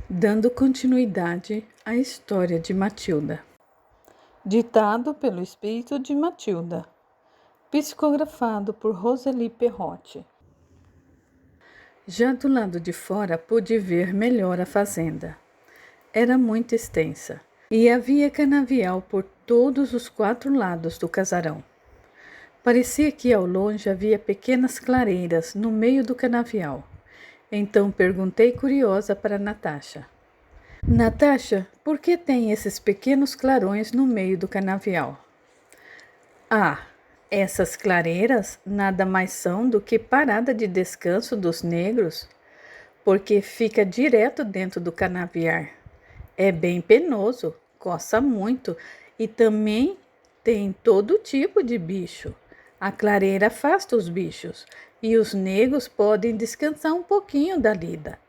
Dando continuidade à história de Matilda. Ditado pelo espírito de Matilda. Psicografado por Roseli Perrotti. Já do lado de fora pude ver melhor a fazenda. Era muito extensa e havia canavial por todos os 4 lados do casarão. Parecia que ao longe havia pequenas clareiras no meio do canavial. Então perguntei curiosa para Natasha. Natasha, por que tem esses pequenos clarões no meio do canavial? Ah, essas clareiras nada mais são do que parada de descanso dos negros, porque fica direto dentro do canavial. É bem penoso, coça muito e também tem todo tipo de bicho. A clareira afasta os bichos e os negros podem descansar um pouquinho da lida.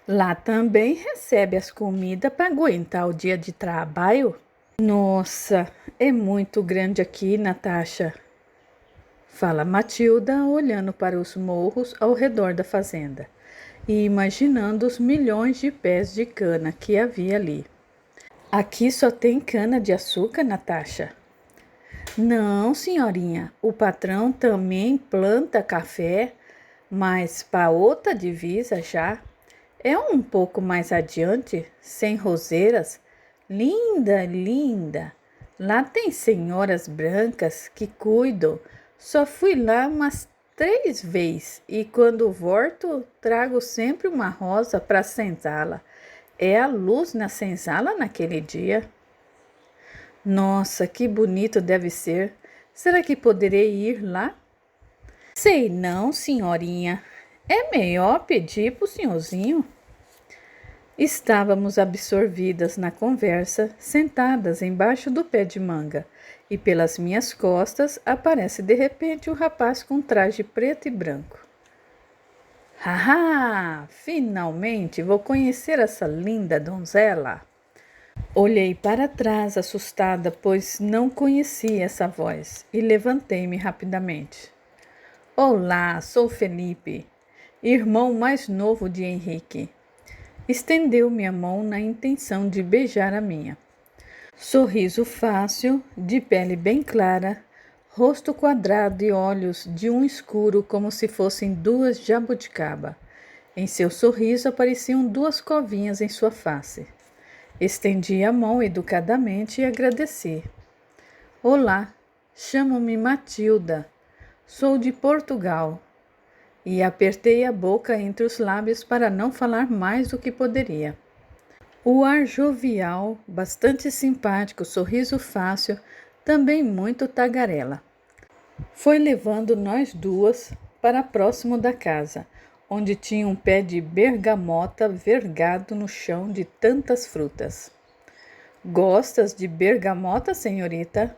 Lá também recebe as comidas para aguentar o dia de trabalho. Nossa, é muito grande aqui, Natasha. Fala Matilda, olhando para os morros ao redor da fazenda e imaginando os milhões de pés de cana que havia ali. Aqui só tem cana de açúcar, Natasha? Não, senhorinha, o patrão também planta café, mas para outra divisa já. É um pouco mais adiante, sem roseiras. Linda, linda. Lá tem senhoras brancas que cuidam. Só fui lá umas 3 vezes e quando volto trago sempre uma rosa para a senzala. É a luz na senzala naquele dia. Nossa, que bonito deve ser. Será que poderei ir lá? Sei não, senhorinha. É melhor pedir pro senhorzinho. Estávamos absorvidas na conversa, sentadas embaixo do pé de manga, e pelas minhas costas aparece de repente um rapaz com traje preto e branco. Haha! Finalmente vou conhecer essa linda donzela! Olhei para trás assustada, pois não conhecia essa voz, e levantei-me rapidamente. Olá, sou Felipe, irmão mais novo de Henrique. Estendeu-me a mão na intenção de beijar a minha. Sorriso fácil, de pele bem clara, rosto quadrado e olhos de um escuro como se fossem 2 jabuticaba. Em seu sorriso apareciam 2 covinhas em sua face. Estendi a mão educadamente e agradeci. Olá, chamo-me Matilda, sou de Portugal. E apertei a boca entre os lábios para não falar mais do que poderia. O ar jovial, bastante simpático, sorriso fácil, também muito tagarela. Foi levando nós 2 para próximo da casa, onde tinha um pé de bergamota vergado no chão de tantas frutas. Gostas de bergamota, senhorita?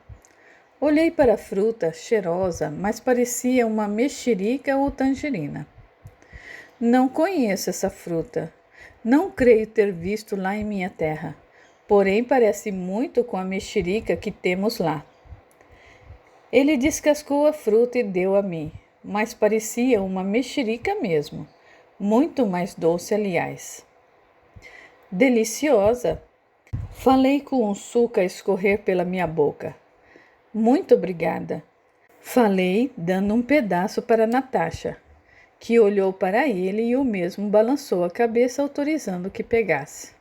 Olhei para a fruta, cheirosa, mas parecia uma mexerica ou tangerina. Não conheço essa fruta. Não creio ter visto lá em minha terra. Porém, parece muito com a mexerica que temos lá. Ele descascou a fruta e deu a mim, mas parecia uma mexerica mesmo. Muito mais doce, aliás. Deliciosa! Falei com o suco a escorrer pela minha boca. Muito obrigada. Falei, dando um pedaço para Natasha, que olhou para ele e o mesmo balançou a cabeça, autorizando que pegasse.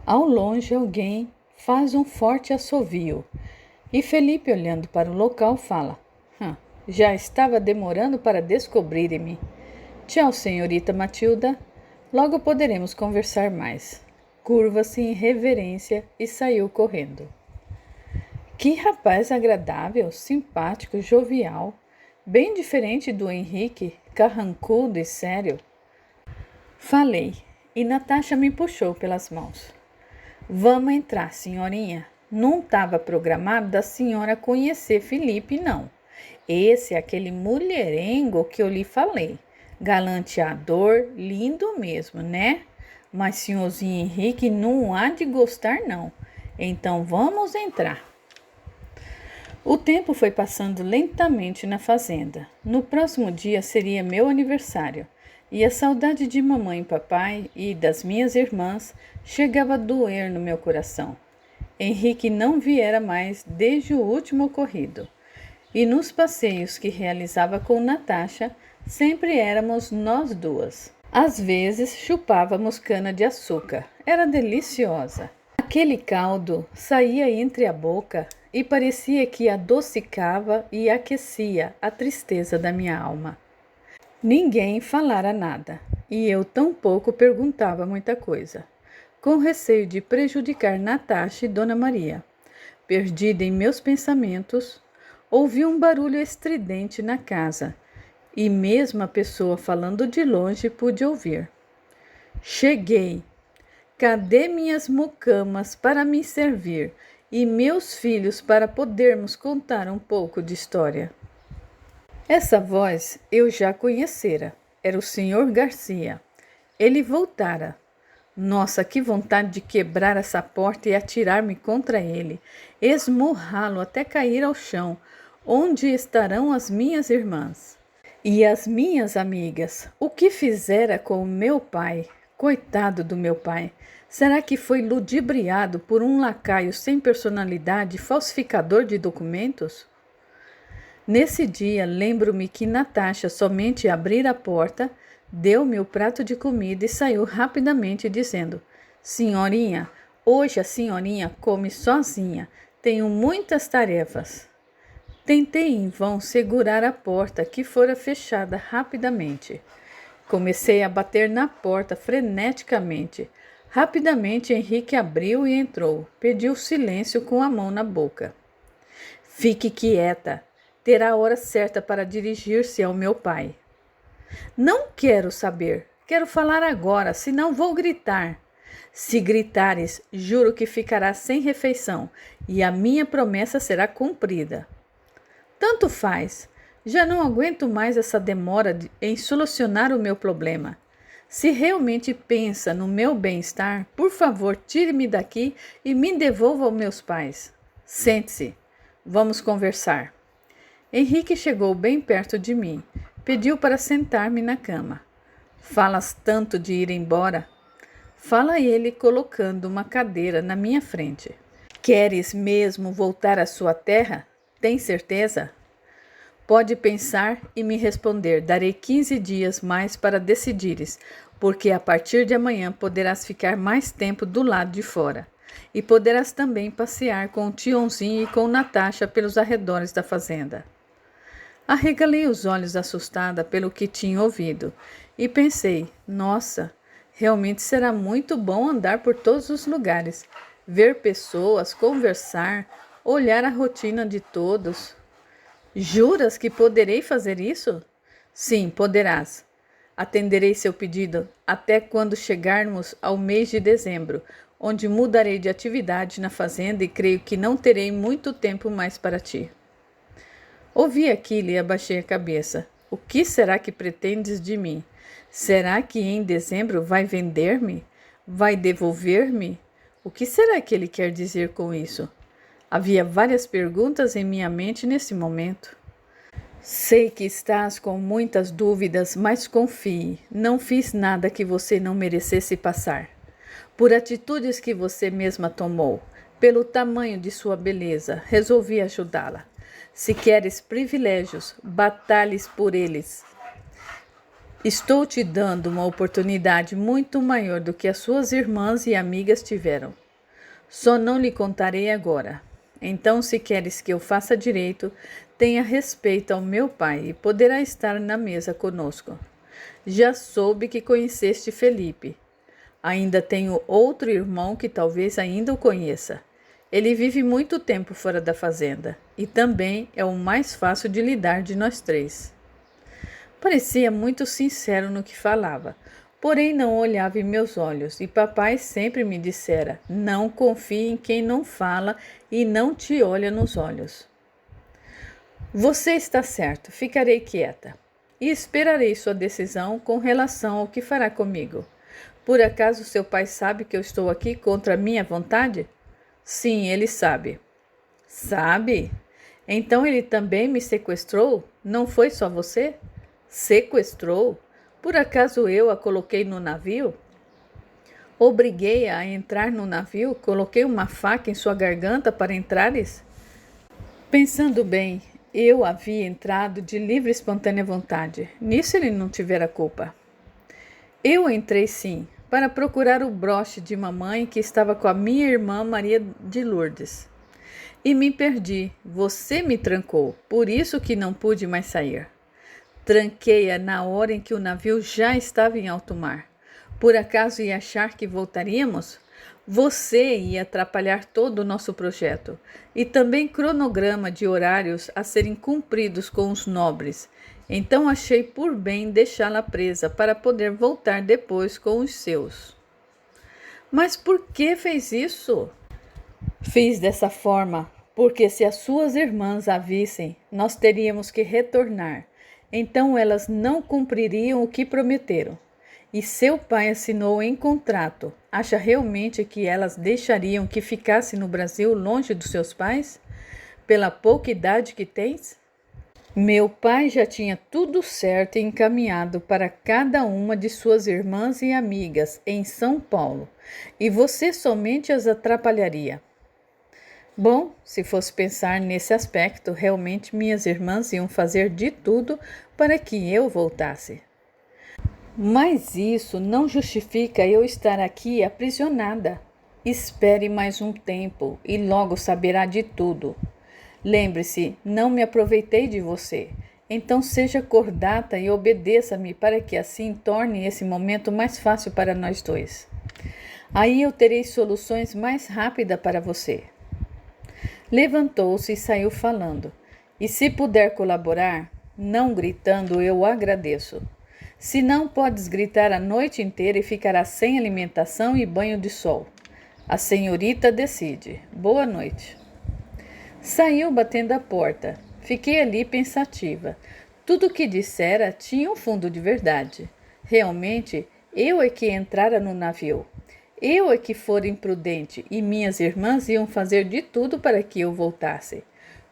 Ao longe, alguém faz um forte assovio, e Felipe, olhando para o local, fala: já estava demorando para descobrirem-me. Tchau, senhorita Matilda. Logo poderemos conversar mais. Curva-se em reverência e saiu correndo. Que rapaz agradável, simpático, jovial, bem diferente do Henrique, carrancudo e sério. Falei, e Natasha me puxou pelas mãos. Vamos entrar, senhorinha. Não estava programado da senhora conhecer Felipe, não. Esse é aquele mulherengo que eu lhe falei. Galanteador, lindo mesmo, né? Mas senhorzinho Henrique não há de gostar, não. Então vamos entrar. O tempo foi passando lentamente na fazenda. No próximo dia seria meu aniversário e a saudade de mamãe e papai e das minhas irmãs chegava a doer no meu coração. Henrique não viera mais desde o último ocorrido, e nos passeios que realizava com Natasha, sempre éramos nós duas. Às vezes chupávamos cana-de-açúcar, era deliciosa. Aquele caldo saía entre a boca e parecia que adocicava e aquecia a tristeza da minha alma. Ninguém falara nada, e eu tampouco perguntava muita coisa, com receio de prejudicar Natasha e Dona Maria. Perdida em meus pensamentos, ouvi um barulho estridente na casa, e mesmo a pessoa falando de longe pude ouvir. Cheguei! Cadê minhas mucamas para me servir e meus filhos para podermos contar um pouco de história? Essa voz eu já conhecera. Era o senhor Garcia. Ele voltara. Nossa, que vontade de quebrar essa porta e atirar-me contra ele, esmurrá-lo até cair ao chão. Onde estarão as minhas irmãs? E as minhas amigas? O que fizera com o meu pai? Coitado do meu pai. Será que foi ludibriado por um lacaio sem personalidade, falsificador de documentos? Nesse dia, lembro-me que Natasha somente abrir a porta, deu-me o prato de comida e saiu rapidamente dizendo: Senhorinha, hoje a senhorinha come sozinha, tenho muitas tarefas. Tentei em vão segurar a porta, que fora fechada rapidamente. Comecei a bater na porta freneticamente. Rapidamente Henrique abriu e entrou. Pediu silêncio com a mão na boca. Fique quieta. Terá a hora certa para dirigir-se ao meu pai. Não quero saber. Quero falar agora, senão vou gritar. Se gritares, juro que ficarás sem refeição e a minha promessa será cumprida. Tanto faz. Já não aguento mais essa demora em solucionar o meu problema. Se realmente pensa no meu bem-estar, por favor, tire-me daqui e me devolva aos meus pais. Sente-se. Vamos conversar. Henrique chegou bem perto de mim. Pediu para sentar-me na cama. Falas tanto de ir embora? Fala ele, colocando uma cadeira na minha frente. Queres mesmo voltar à sua terra? Tem certeza? Pode pensar e me responder. Darei 15 dias mais para decidires, porque a partir de amanhã poderás ficar mais tempo do lado de fora. E poderás também passear com o Tionzinho e com Natasha pelos arredores da fazenda. Arregalei os olhos assustada pelo que tinha ouvido e pensei, nossa, realmente será muito bom andar por todos os lugares, ver pessoas, conversar, olhar a rotina de todos. Juras que poderei fazer isso? Sim, poderás. Atenderei seu pedido até quando chegarmos ao mês de dezembro, onde mudarei de atividade na fazenda e creio que não terei muito tempo mais para ti. Ouvi aquilo e abaixei a cabeça. O que será que pretendes de mim? Será que em dezembro vai vender-me? Vai devolver-me? O que será que ele quer dizer com isso? Havia várias perguntas em minha mente nesse momento. Sei que estás com muitas dúvidas, mas confie, não fiz nada que você não merecesse passar. Por atitudes que você mesma tomou, pelo tamanho de sua beleza, resolvi ajudá-la. Se queres privilégios, batalhes por eles. Estou te dando uma oportunidade muito maior do que as suas irmãs e amigas tiveram. Só não lhe contarei agora. Então, se queres que eu faça direito, tenha respeito ao meu pai e poderá estar na mesa conosco. Já soube que conheceste Felipe. Ainda tenho outro irmão que talvez ainda o conheça. Ele vive muito tempo fora da fazenda e também é o mais fácil de lidar de nós três. Parecia muito sincero no que falava, porém não olhava em meus olhos e papai sempre me dissera, não confie em quem não fala e não te olha nos olhos. Você está certo, ficarei quieta e esperarei sua decisão com relação ao que fará comigo. Por acaso seu pai sabe que eu estou aqui contra minha vontade? Sim, ele sabe. Sabe? Então ele também me sequestrou? Não foi só você? Sequestrou? Por acaso eu a coloquei no navio? Obriguei-a a entrar no navio? Coloquei uma faca em sua garganta para entrares? Pensando bem, eu havia entrado de livre e espontânea vontade. Nisso ele não tivera culpa. Eu entrei sim, para procurar o broche de mamãe que estava com a minha irmã Maria de Lourdes. E me perdi. Você me trancou, por isso que não pude mais sair. Tranquei-a na hora em que o navio já estava em alto mar. Por acaso ia achar que voltaríamos? Você ia atrapalhar todo o nosso projeto, e também cronograma de horários a serem cumpridos com os nobres. Então achei por bem deixá-la presa para poder voltar depois com os seus. Mas por que fez isso? Fiz dessa forma, porque se as suas irmãs a vissem, nós teríamos que retornar. Então elas não cumpririam o que prometeram. E seu pai assinou em contrato. Acha realmente que elas deixariam que ficasse no Brasil longe dos seus pais? Pela pouca idade que tens? Meu pai já tinha tudo certo e encaminhado para cada uma de suas irmãs e amigas em São Paulo, e você somente as atrapalharia. Bom, se fosse pensar nesse aspecto, realmente minhas irmãs iam fazer de tudo para que eu voltasse. Mas isso não justifica eu estar aqui aprisionada. Espere mais um tempo e logo saberá de tudo. Lembre-se, não me aproveitei de você. Então seja cordata e obedeça-me para que assim torne esse momento mais fácil para nós dois. Aí eu terei soluções mais rápidas para você. Levantou-se e saiu falando. E se puder colaborar, não gritando, eu agradeço. Se não, podes gritar a noite inteira e ficará sem alimentação e banho de sol. A senhorita decide. Boa noite. Saiu batendo a porta. Fiquei ali pensativa. Tudo o que dissera tinha um fundo de verdade. Realmente, eu é que entrara no navio. Eu é que fora imprudente e minhas irmãs iam fazer de tudo para que eu voltasse.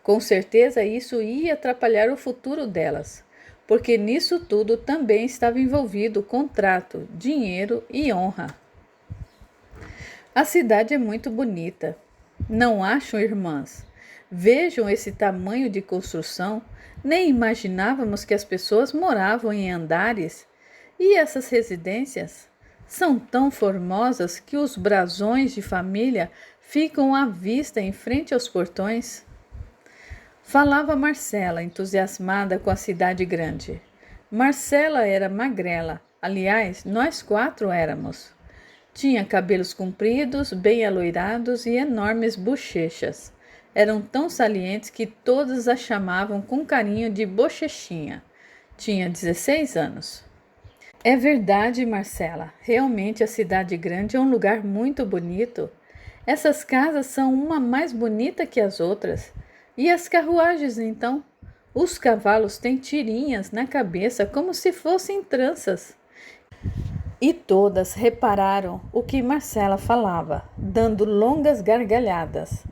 Com certeza isso ia atrapalhar o futuro delas, porque nisso tudo também estava envolvido contrato, dinheiro e honra. A cidade é muito bonita. Não acham, irmãs? Vejam esse tamanho de construção. Nem imaginávamos que as pessoas moravam em andares. E essas residências são tão formosas que os brasões de família ficam à vista em frente aos portões. Falava Marcela, entusiasmada com a cidade grande. Marcela era magrela, aliás, nós quatro éramos. Tinha cabelos compridos, bem aloirados e enormes bochechas. Eram tão salientes que todas a chamavam com carinho de Bochechinha. Tinha 16 anos. É verdade, Marcela. Realmente a cidade grande é um lugar muito bonito. Essas casas são uma mais bonita que as outras. E as carruagens, então? Os cavalos têm tirinhas na cabeça como se fossem tranças. E todas repararam o que Marcela falava, dando longas gargalhadas,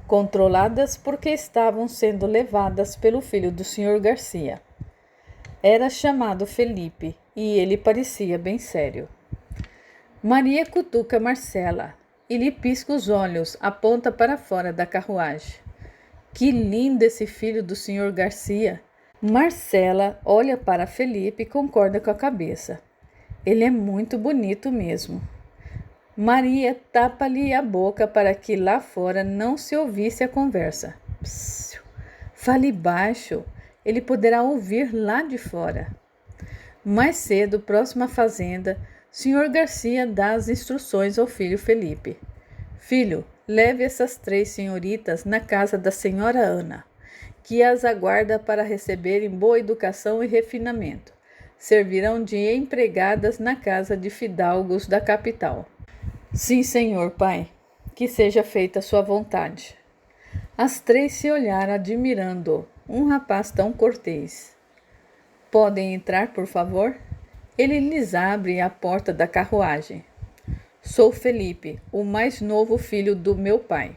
controladas porque estavam sendo levadas pelo filho do Sr. Garcia. Era chamado Felipe e ele parecia bem sério. Maria cutuca Marcela e lhe pisca os olhos, aponta para fora da carruagem. Que lindo esse filho do Sr. Garcia! Marcela olha para Felipe e concorda com a cabeça. Ele é muito bonito mesmo. Maria tapa-lhe a boca para que lá fora não se ouvisse a conversa. Psiu, fale baixo, ele poderá ouvir lá de fora. Mais cedo, próximo à fazenda, Sr. Garcia dá as instruções ao filho Felipe. Filho, leve essas 3 senhoritas na casa da senhora Ana, que as aguarda para receberem boa educação e refinamento. Servirão de empregadas na casa de fidalgos da capital. Sim, senhor, pai, que seja feita a sua vontade. As 3 se olharam admirando um rapaz tão cortês. Podem entrar, por favor? Ele lhes abre a porta da carruagem. Sou Felipe, o mais novo filho do meu pai.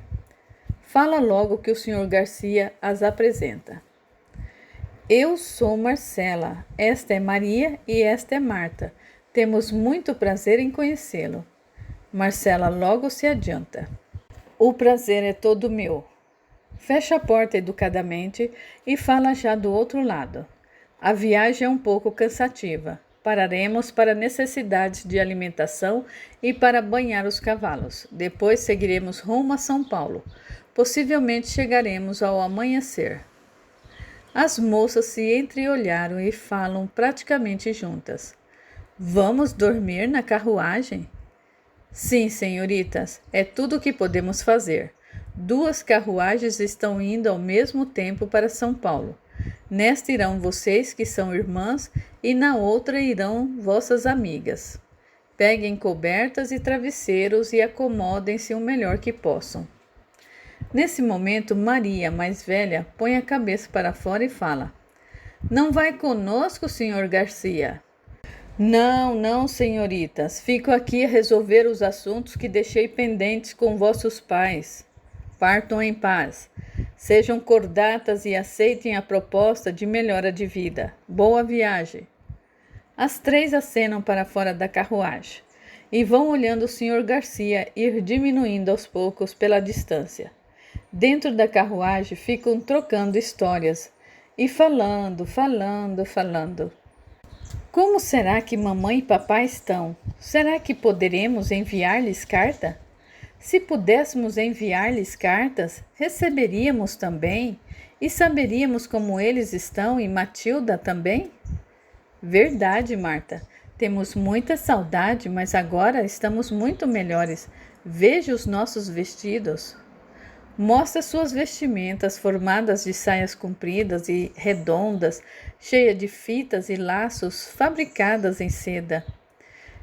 Fala logo que o Sr. Garcia as apresenta. Eu sou Marcela, esta é Maria e esta é Marta. Temos muito prazer em conhecê-lo. Marcela logo se adianta. O prazer é todo meu. Fecha a porta educadamente e fala já do outro lado. A viagem é um pouco cansativa. Pararemos para necessidades de alimentação e para banhar os cavalos. Depois seguiremos rumo a São Paulo. Possivelmente chegaremos ao amanhecer. As moças se entreolharam e falam praticamente juntas. Vamos dormir na carruagem? Sim, senhoritas, é tudo o que podemos fazer. 2 carruagens estão indo ao mesmo tempo para São Paulo. Nesta irão vocês, que são irmãs, e na outra irão vossas amigas. Peguem cobertas e travesseiros e acomodem-se o melhor que possam. Nesse momento, Maria, mais velha, põe a cabeça para fora e fala: Não vai conosco, senhor Garcia? Não, não, senhoritas. Fico aqui a resolver os assuntos que deixei pendentes com vossos pais. Partam em paz. Sejam cordatas e aceitem a proposta de melhora de vida. Boa viagem. As 3 acenam para fora da carruagem e vão olhando o senhor Garcia ir diminuindo aos poucos pela distância. Dentro da carruagem ficam trocando histórias e falando. Como será que mamãe e papai estão? Será que poderemos enviar-lhes carta? Se pudéssemos enviar-lhes cartas, receberíamos também e saberíamos como eles estão e Matilda também? Verdade, Marta. Temos muita saudade, mas agora estamos muito melhores. Veja os nossos vestidos. Mostra suas vestimentas formadas de saias compridas e redondas, cheias de fitas e laços fabricadas em seda.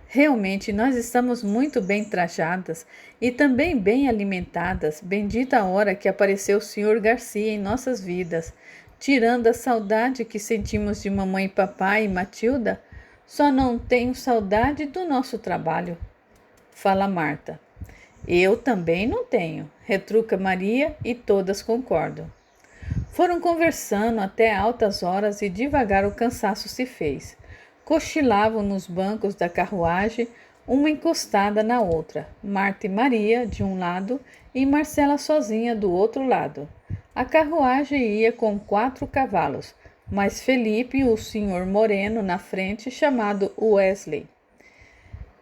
Realmente, nós estamos muito bem trajadas e também bem alimentadas. Bendita a hora que apareceu o Sr. Garcia em nossas vidas. Tirando a saudade que sentimos de mamãe e papai e Matilda, só não tenho saudade do nosso trabalho. Fala Marta. Eu também não tenho, retruca Maria e todas concordam. Foram conversando até altas horas e devagar o cansaço se fez. Cochilavam nos bancos da carruagem, uma encostada na outra, Marta e Maria de um lado e Marcela sozinha do outro lado. A carruagem ia com 4 cavalos, mas Felipe e o senhor Moreno na frente, chamado Wesley.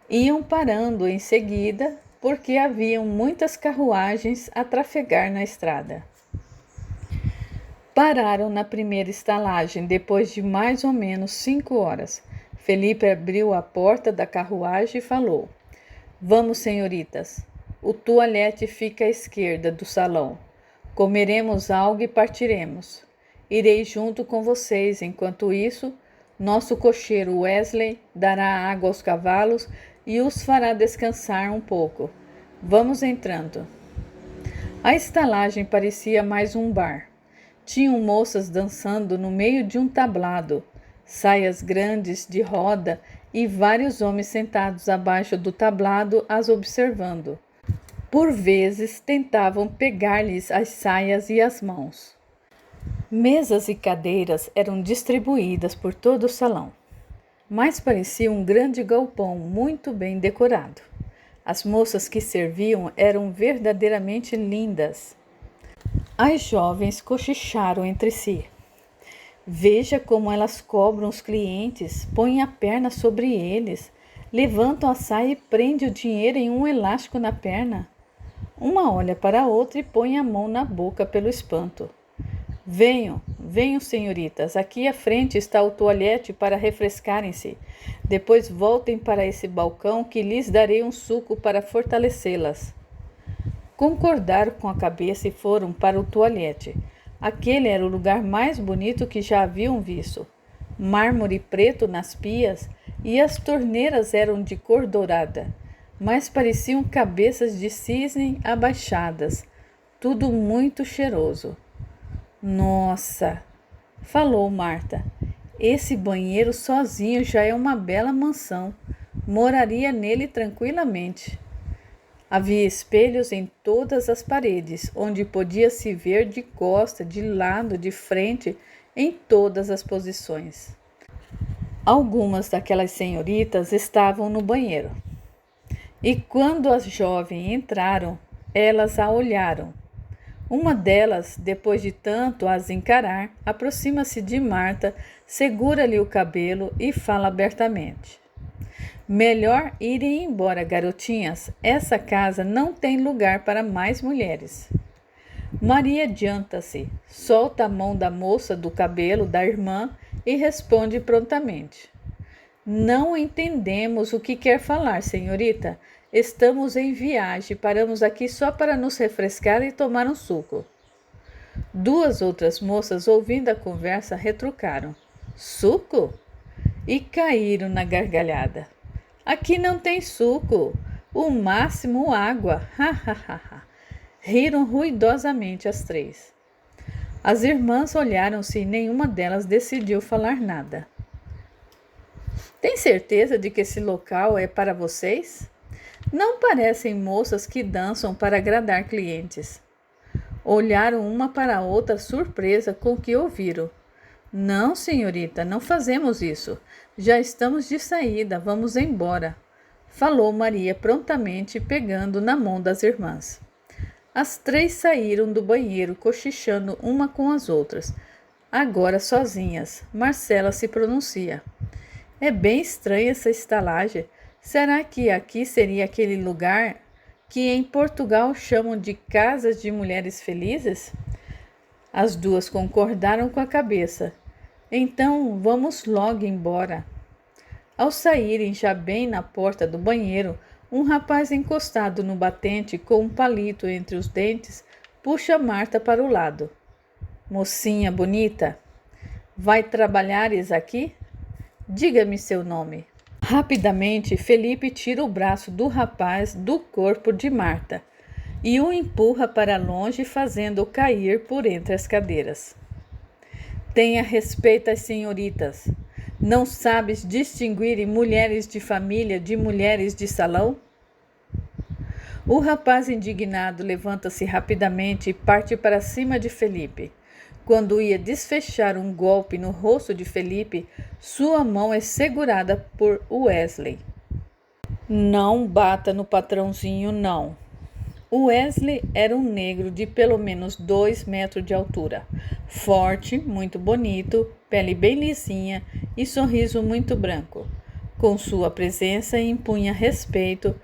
Iam parando em seguida, porque haviam muitas carruagens a trafegar na estrada. Pararam na primeira estalagem depois de mais ou menos 5 horas. Felipe abriu a porta da carruagem e falou: Vamos, senhoritas. O toalete fica à esquerda do salão. Comeremos algo e partiremos. Irei junto com vocês. Enquanto isso, nosso cocheiro Wesley dará água aos cavalos e os fará descansar um pouco. Vamos entrando. A estalagem parecia mais um bar. Tinham moças dançando no meio de um tablado, saias grandes de roda e vários homens sentados abaixo do tablado as observando. Por vezes tentavam pegar-lhes as saias e as mãos. Mesas e cadeiras eram distribuídas por todo o salão, mas parecia um grande galpão muito bem decorado. As moças que serviam eram verdadeiramente lindas. As jovens cochicharam entre si. Veja como elas cobram os clientes, põem a perna sobre eles, levantam a saia e prendem o dinheiro em um elástico na perna. Uma olha para a outra e põe a mão na boca pelo espanto. Venham, senhoritas, aqui à frente está o toalete para refrescarem-se. Depois voltem para esse balcão que lhes darei um suco para fortalecê-las. Concordaram com a cabeça e foram para o toalete. Aquele era o lugar mais bonito que já haviam visto. Mármore preto nas pias e as torneiras eram de cor dourada, mas pareciam cabeças de cisne abaixadas. Tudo muito cheiroso. Nossa, falou Marta, esse banheiro sozinho já é uma bela mansão. Moraria nele tranquilamente. Havia espelhos em todas as paredes, onde podia-se ver de costa, de lado, de frente, em todas as posições. Algumas daquelas senhoritas estavam no banheiro. E quando as jovens entraram, elas a olharam. Uma delas, depois de tanto as encarar, aproxima-se de Marta, segura-lhe o cabelo e fala abertamente: melhor irem embora, garotinhas. Essa casa não tem lugar para mais mulheres. Maria adianta-se, solta a mão da moça do cabelo da irmã e responde prontamente: não entendemos o que quer falar, senhorita. Estamos em viagem, paramos aqui só para nos refrescar e tomar um suco. Duas outras moças, ouvindo a conversa, retrucaram: suco? E caíram na gargalhada. Aqui não tem suco, o máximo água. Riram ruidosamente as três. As irmãs olharam-se e nenhuma delas decidiu falar nada. Tem certeza de que esse local é para vocês? Não parecem moças que dançam para agradar clientes. Olharam uma para a outra surpresa com o que ouviram. Não, senhorita, não fazemos isso. Já estamos de saída, vamos embora, falou Maria prontamente, pegando na mão das irmãs. As três saíram do banheiro, cochichando uma com as outras. Agora sozinhas, Marcela se pronuncia. É bem estranha essa estalagem. Será que aqui seria aquele lugar que em Portugal chamam de casas de mulheres felizes? As duas concordaram com a cabeça. Então vamos logo embora. Ao saírem já bem na porta do banheiro, um rapaz encostado no batente com um palito entre os dentes puxa Marta para o lado. Mocinha bonita, vai trabalhares aqui? Diga-me seu nome. Rapidamente, Felipe tira o braço do rapaz do corpo de Marta e o empurra para longe, fazendo-o cair por entre as cadeiras. Tenha respeito às senhoritas. Não sabes distinguir mulheres de família de mulheres de salão? O rapaz indignado levanta-se rapidamente e parte para cima de Felipe. Quando ia desfechar um golpe no rosto de Felipe, sua mão é segurada por Wesley. Não bata no patrãozinho, não. Wesley era um negro de pelo menos 2 metros de altura, forte, muito bonito, pele bem lisinha e sorriso muito branco. Com sua presença impunha respeito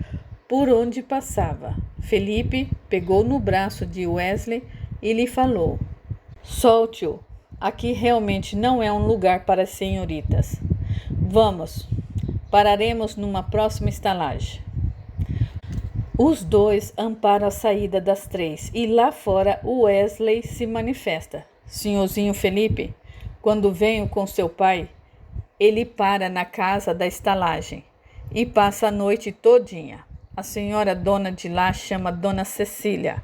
por onde passava. Felipe pegou no braço de Wesley e lhe falou: solte-o, aqui realmente não é um lugar para senhoritas. Vamos, pararemos numa próxima estalagem. Os dois amparam a saída das três e lá fora Wesley se manifesta. Senhorzinho Felipe, quando venho com seu pai, ele para na casa da estalagem e passa a noite todinha. A senhora dona de lá chama Dona Cecília.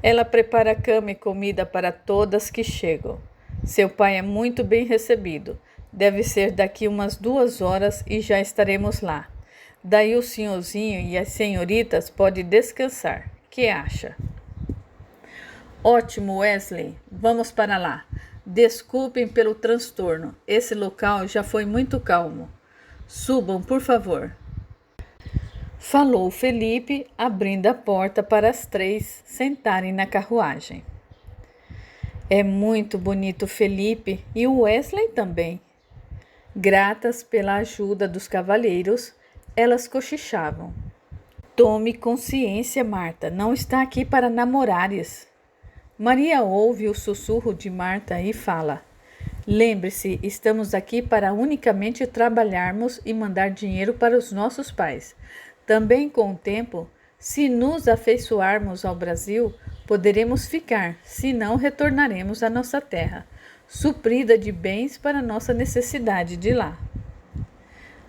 Ela prepara cama e comida para todas que chegam. Seu pai é muito bem recebido. Deve ser daqui umas 2 horas e já estaremos lá. Daí o senhorzinho e as senhoritas podem descansar. Que acha? Ótimo, Wesley. Vamos para lá. Desculpem pelo transtorno. Esse local já foi muito calmo. Subam, por favor. Falou Felipe, abrindo a porta para as três sentarem na carruagem. É muito bonito Felipe e o Wesley também. Gratas pela ajuda dos cavalheiros, elas cochichavam. Tome consciência, Marta, não está aqui para namorares. Maria ouve o sussurro de Marta e fala: lembre-se, estamos aqui para unicamente trabalharmos e mandar dinheiro para os nossos pais. Também com o tempo, se nos afeiçoarmos ao Brasil, poderemos ficar, senão retornaremos à nossa terra, suprida de bens para nossa necessidade de lá.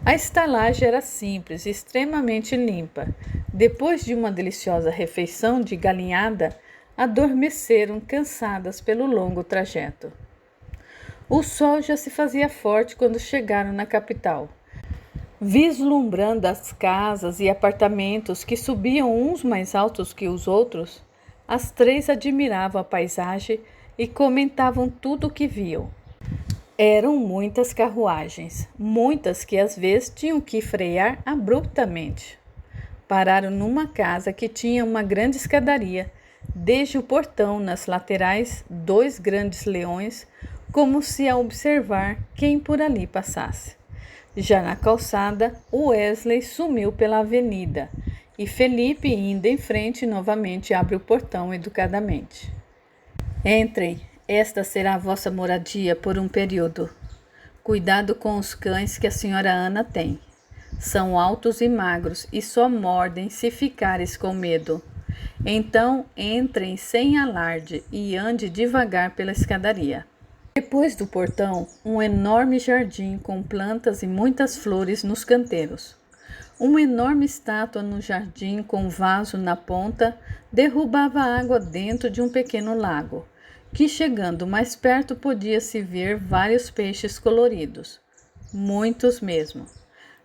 A estalagem era simples, extremamente limpa. Depois de uma deliciosa refeição de galinhada, adormeceram cansadas pelo longo trajeto. O sol já se fazia forte quando chegaram na capital. Vislumbrando as casas e apartamentos que subiam uns mais altos que os outros, as três admiravam a paisagem e comentavam tudo o que viam. Eram muitas carruagens, muitas que às vezes tinham que frear abruptamente. Pararam numa casa que tinha uma grande escadaria. Desde o portão, nas laterais, 2 grandes leões, como se a observar quem por ali passasse. Já na calçada, Wesley sumiu pela avenida e Felipe, indo em frente, novamente abre o portão educadamente. Entrem, esta será a vossa moradia por um período. Cuidado com os cães que a senhora Ana tem. São altos e magros e só mordem se ficares com medo. Então entrem sem alarde e ande devagar pela escadaria. Depois do portão, um enorme jardim com plantas e muitas flores nos canteiros. Uma enorme estátua no jardim com um vaso na ponta derrubava água dentro de um pequeno lago, que chegando mais perto podia-se ver vários peixes coloridos, muitos mesmo.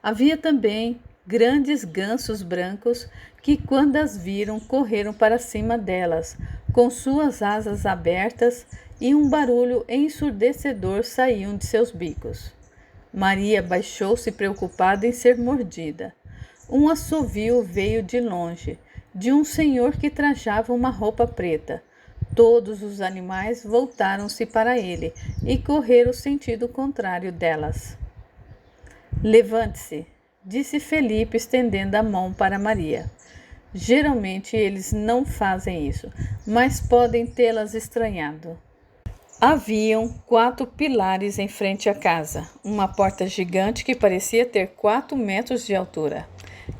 Havia também grandes gansos brancos que, quando as viram, correram para cima delas, com suas asas abertas, e um barulho ensurdecedor saíam de seus bicos. Maria baixou-se preocupada em ser mordida. Um assovio veio de longe, de um senhor que trajava uma roupa preta. Todos os animais voltaram-se para ele e correram sentido contrário delas. Levante-se, disse Felipe, estendendo a mão para Maria. Geralmente eles não fazem isso, mas podem tê-las estranhado. Haviam 4 pilares em frente à casa, uma porta gigante que parecia ter 4 metros de altura.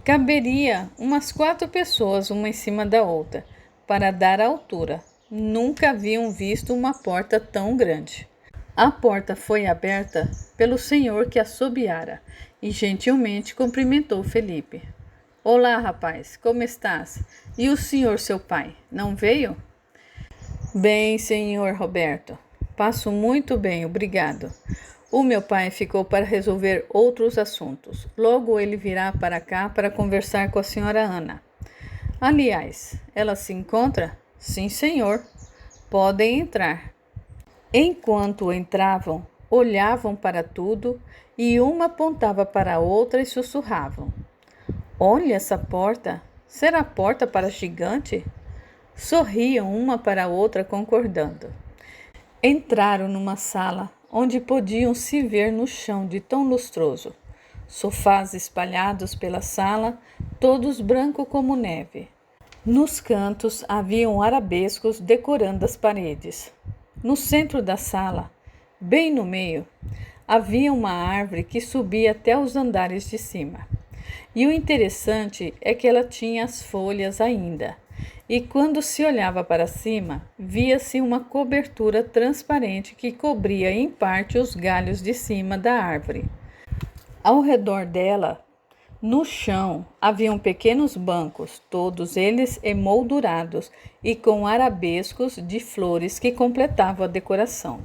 Caberia umas 4 pessoas, uma em cima da outra, para dar a altura. Nunca haviam visto uma porta tão grande. A porta foi aberta pelo senhor que assobiara e gentilmente cumprimentou Felipe. Olá, rapaz, como estás? E o senhor, seu pai, não veio? Bem, senhor Roberto. Passo muito bem, obrigado. O meu pai ficou para resolver outros assuntos. Logo ele virá para cá para conversar com a senhora Ana. Aliás, ela se encontra? Sim, senhor. Podem entrar. Enquanto entravam, olhavam para tudo e uma apontava para a outra e sussurravam. Olha essa porta. Será porta para gigante? Sorriam uma para a outra concordando. Entraram numa sala onde podiam se ver no chão de tão lustroso. Sofás espalhados pela sala, todos brancos como neve. Nos cantos haviam arabescos decorando as paredes. No centro da sala, bem no meio, havia uma árvore que subia até os andares de cima. E o interessante é que ela tinha as folhas ainda. E quando se olhava para cima, via-se uma cobertura transparente que cobria em parte os galhos de cima da árvore. Ao redor dela, no chão, haviam pequenos bancos, todos eles emoldurados e com arabescos de flores que completavam a decoração.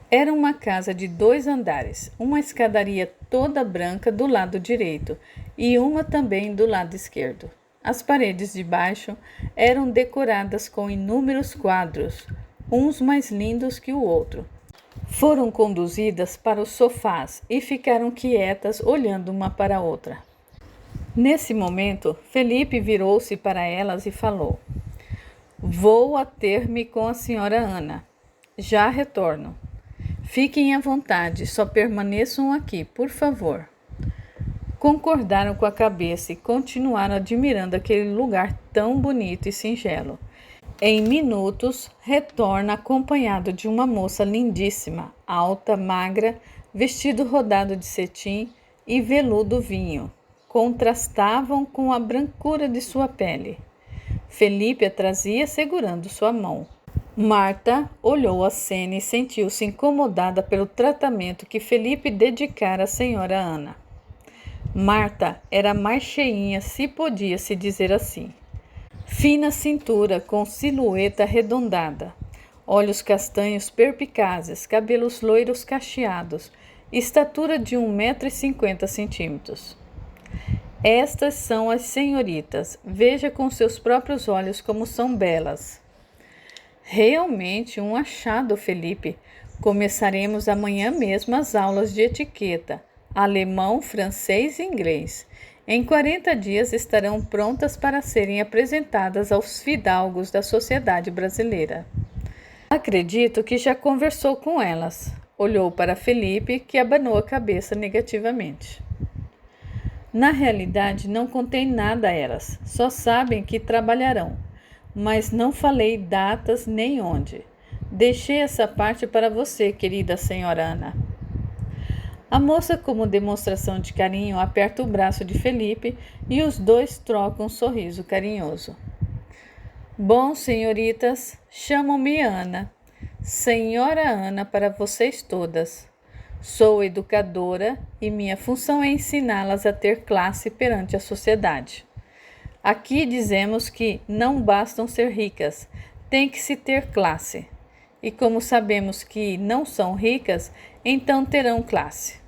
Era uma casa de 2 andares, uma escadaria toda branca do lado direito e uma também do lado esquerdo. As paredes de baixo eram decoradas com inúmeros quadros, uns mais lindos que o outro. Foram conduzidas para os sofás e ficaram quietas olhando uma para a outra. Nesse momento, Felipe virou-se para elas e falou: Vou a ter-me com a senhora Ana. Já retorno. Fiquem à vontade, só permaneçam aqui, por favor. Concordaram com a cabeça e continuaram admirando aquele lugar tão bonito e singelo. Em minutos, retorna acompanhado de uma moça lindíssima, alta, magra, vestido rodado de cetim e veludo vinho. Contrastavam com a brancura de sua pele. Felipe a trazia segurando sua mão. Marta olhou a cena e sentiu-se incomodada pelo tratamento que Felipe dedicara à senhora Ana. Marta era mais cheinha, se podia se dizer assim. Fina cintura com silhueta arredondada, olhos castanhos perspicazes, cabelos loiros cacheados, estatura de 1,50 m. Estas são as senhoritas, veja com seus próprios olhos como são belas. Realmente um achado, Felipe. Começaremos amanhã mesmo as aulas de etiqueta, alemão, francês e inglês. Em 40 dias estarão prontas para serem apresentadas aos fidalgos da sociedade brasileira. Acredito que já conversou com elas. Olhou para Felipe, que abanou a cabeça negativamente. Na realidade, não contei nada a elas, só sabem que trabalharão, mas não falei datas nem onde. Deixei essa parte para você, querida senhora Ana. A moça, como demonstração de carinho, aperta o braço de Felipe e os dois trocam um sorriso carinhoso. Bom, senhoritas, chamam-me Ana. Senhora Ana para vocês todas. Sou educadora e minha função é ensiná-las a ter classe perante a sociedade. Aqui dizemos que não bastam ser ricas, tem que se ter classe. E como sabemos que não são ricas, então terão classe.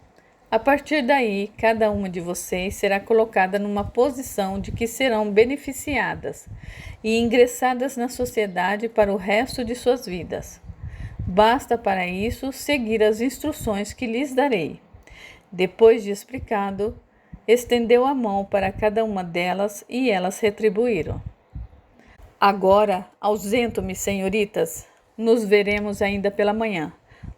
A partir daí, cada uma de vocês será colocada numa posição de que serão beneficiadas e ingressadas na sociedade para o resto de suas vidas. Basta para isso seguir as instruções que lhes darei. Depois de explicado, estendeu a mão para cada uma delas e elas retribuíram. Agora, ausento-me, senhoritas. Nos veremos ainda pela manhã.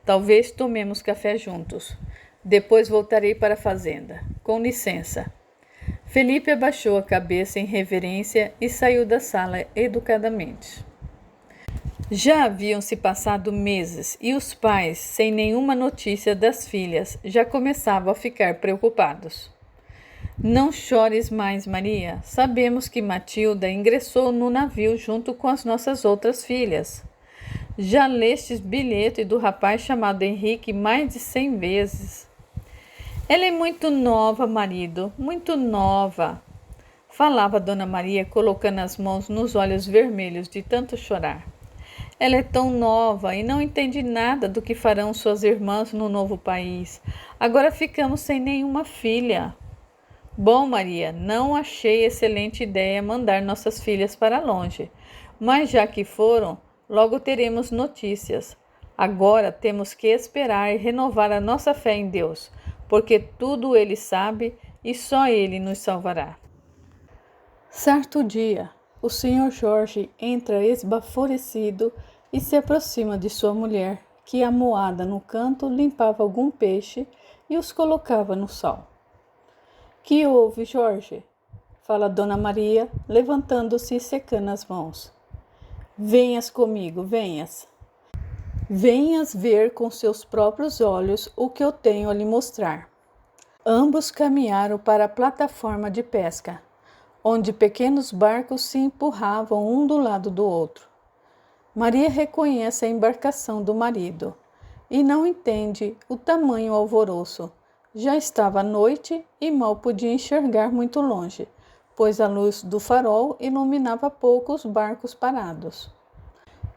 Talvez tomemos café juntos. Depois voltarei para a fazenda. Com licença. Felipe abaixou a cabeça em reverência e saiu da sala educadamente. Já haviam se passado meses e os pais, sem nenhuma notícia das filhas, já começavam a ficar preocupados. Não chores mais, Maria. Sabemos que Matilda ingressou no navio junto com as nossas outras filhas. Já lestes bilhete do rapaz chamado Henrique mais de 100 vezes. Ela é muito nova, marido, muito nova, falava Dona Maria, colocando as mãos nos olhos vermelhos de tanto chorar. Ela é tão nova e não entende nada do que farão suas irmãs no novo país. Agora ficamos sem nenhuma filha. Bom, Maria, não achei excelente ideia mandar nossas filhas para longe, mas já que foram, logo teremos notícias. Agora temos que esperar e renovar a nossa fé em Deus, porque tudo Ele sabe e só Ele nos salvará. Certo dia, o Sr. Jorge entra esbaforecido e se aproxima de sua mulher, que, amuada no canto, limpava algum peixe e os colocava no sol. Que houve, Jorge? Fala Dona Maria, levantando-se e secando as mãos. Venhas comigo, venhas. Venhas ver com seus próprios olhos o que eu tenho a lhe mostrar. Ambos caminharam para a plataforma de pesca, onde pequenos barcos se empurravam um do lado do outro. Maria reconhece a embarcação do marido e não entende o tamanho alvoroço. Já estava noite e mal podia enxergar muito longe, pois a luz do farol iluminava pouco os barcos parados.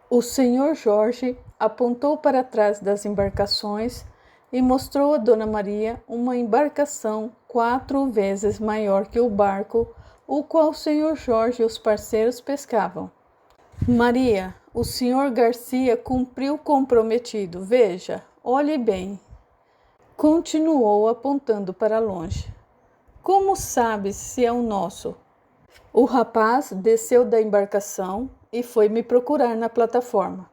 O Sr. Jorge apontou para trás das embarcações e mostrou a Dona Maria uma embarcação 4 vezes maior que o barco, o qual o Sr. Jorge e os parceiros pescavam. Maria, o Sr. Garcia cumpriu o comprometido. Veja, olhe bem. Continuou apontando para longe. Como sabes se é o nosso? O rapaz desceu da embarcação e foi me procurar na plataforma.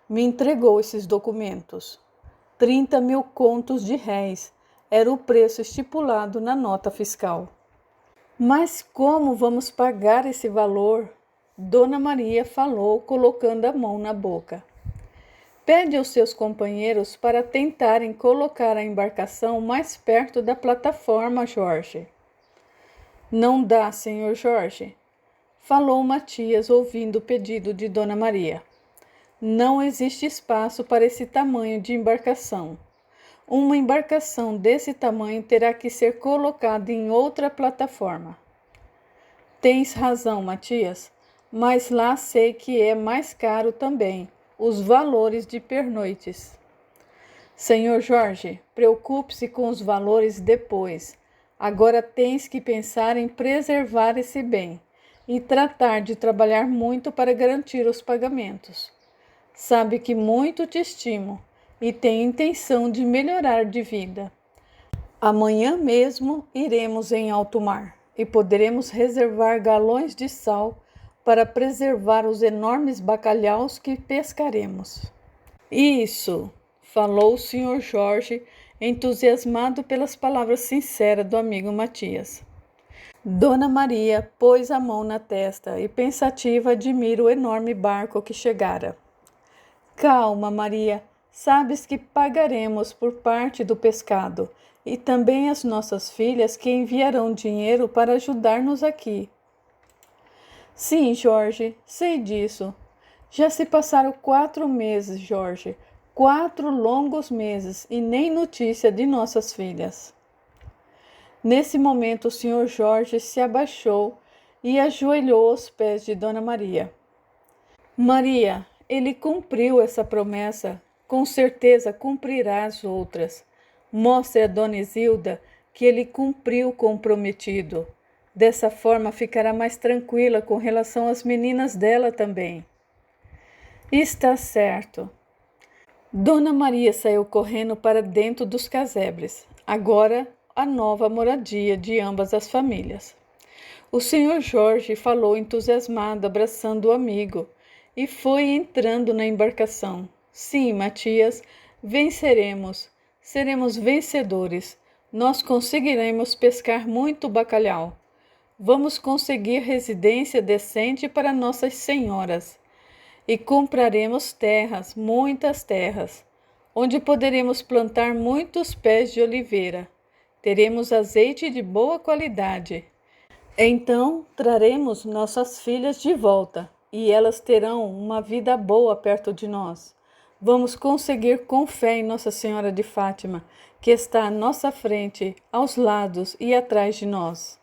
Me entregou esses documentos. 30.000 contos de réis era o preço estipulado na nota fiscal. Mas como vamos pagar esse valor? Dona Maria falou, colocando a mão na boca. Pede aos seus companheiros para tentarem colocar a embarcação mais perto da plataforma, Jorge. Não dá, senhor Jorge, falou Matias, ouvindo o pedido de Dona Maria. Não existe espaço para esse tamanho de embarcação. Uma embarcação desse tamanho terá que ser colocada em outra plataforma. Tens razão, Matias, mas lá sei que é mais caro também os valores de pernoites. Senhor Jorge, preocupe-se com os valores depois. Agora tens que pensar em preservar esse bem e tratar de trabalhar muito para garantir os pagamentos. Sabe que muito te estimo e tenho intenção de melhorar de vida. Amanhã mesmo iremos em alto mar e poderemos reservar galões de sal para preservar os enormes bacalhaus que pescaremos. Isso, falou o Sr. Jorge, entusiasmado pelas palavras sinceras do amigo Matias. Dona Maria pôs a mão na testa e pensativa admira o enorme barco que chegara. Calma, Maria, sabes que pagaremos por parte do pescado e também as nossas filhas que enviarão dinheiro para ajudar-nos aqui. Sim, Jorge, sei disso. Já se passaram 4 meses, Jorge, 4 longos meses e nem notícia de nossas filhas. Nesse momento, o Sr. Jorge se abaixou e ajoelhou aos pés de Dona Maria. Maria, ele cumpriu essa promessa, com certeza cumprirá as outras. Mostre a Dona Isilda que ele cumpriu o comprometido. Dessa forma ficará mais tranquila com relação às meninas dela também. Está certo. Dona Maria saiu correndo para dentro dos casebres. Agora a nova moradia de ambas as famílias. O Sr. Jorge falou entusiasmado, abraçando o amigo, e foi entrando na embarcação. Sim, Matias, venceremos, seremos vencedores. Nós conseguiremos pescar muito bacalhau. Vamos conseguir residência decente para nossas senhoras. E compraremos terras, muitas terras, onde poderemos plantar muitos pés de oliveira. Teremos azeite de boa qualidade. Então traremos nossas filhas de volta e elas terão uma vida boa perto de nós. Vamos conseguir com fé em Nossa Senhora de Fátima, que está à nossa frente, aos lados e atrás de nós.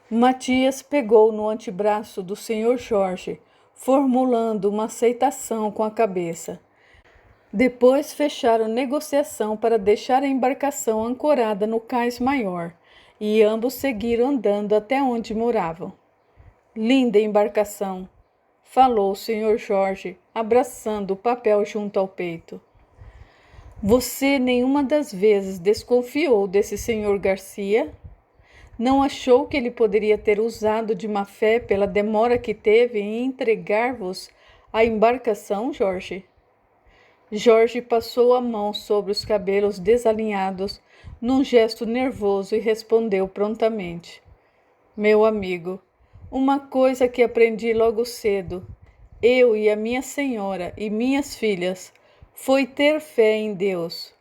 Matias pegou no antebraço do Sr. Jorge, formulando uma aceitação com a cabeça. Depois fecharam negociação para deixar a embarcação ancorada no cais maior, e ambos seguiram andando até onde moravam. Linda embarcação, falou o Sr. Jorge, abraçando o papel junto ao peito. Você nenhuma das vezes desconfiou desse Sr. Garcia? Não achou que ele poderia ter usado de má fé pela demora que teve em entregar-vos a embarcação, Jorge? Jorge passou a mão sobre os cabelos desalinhados num gesto nervoso e respondeu prontamente. Meu amigo, uma coisa que aprendi logo cedo, eu e a minha senhora e minhas filhas, foi ter fé em Deus.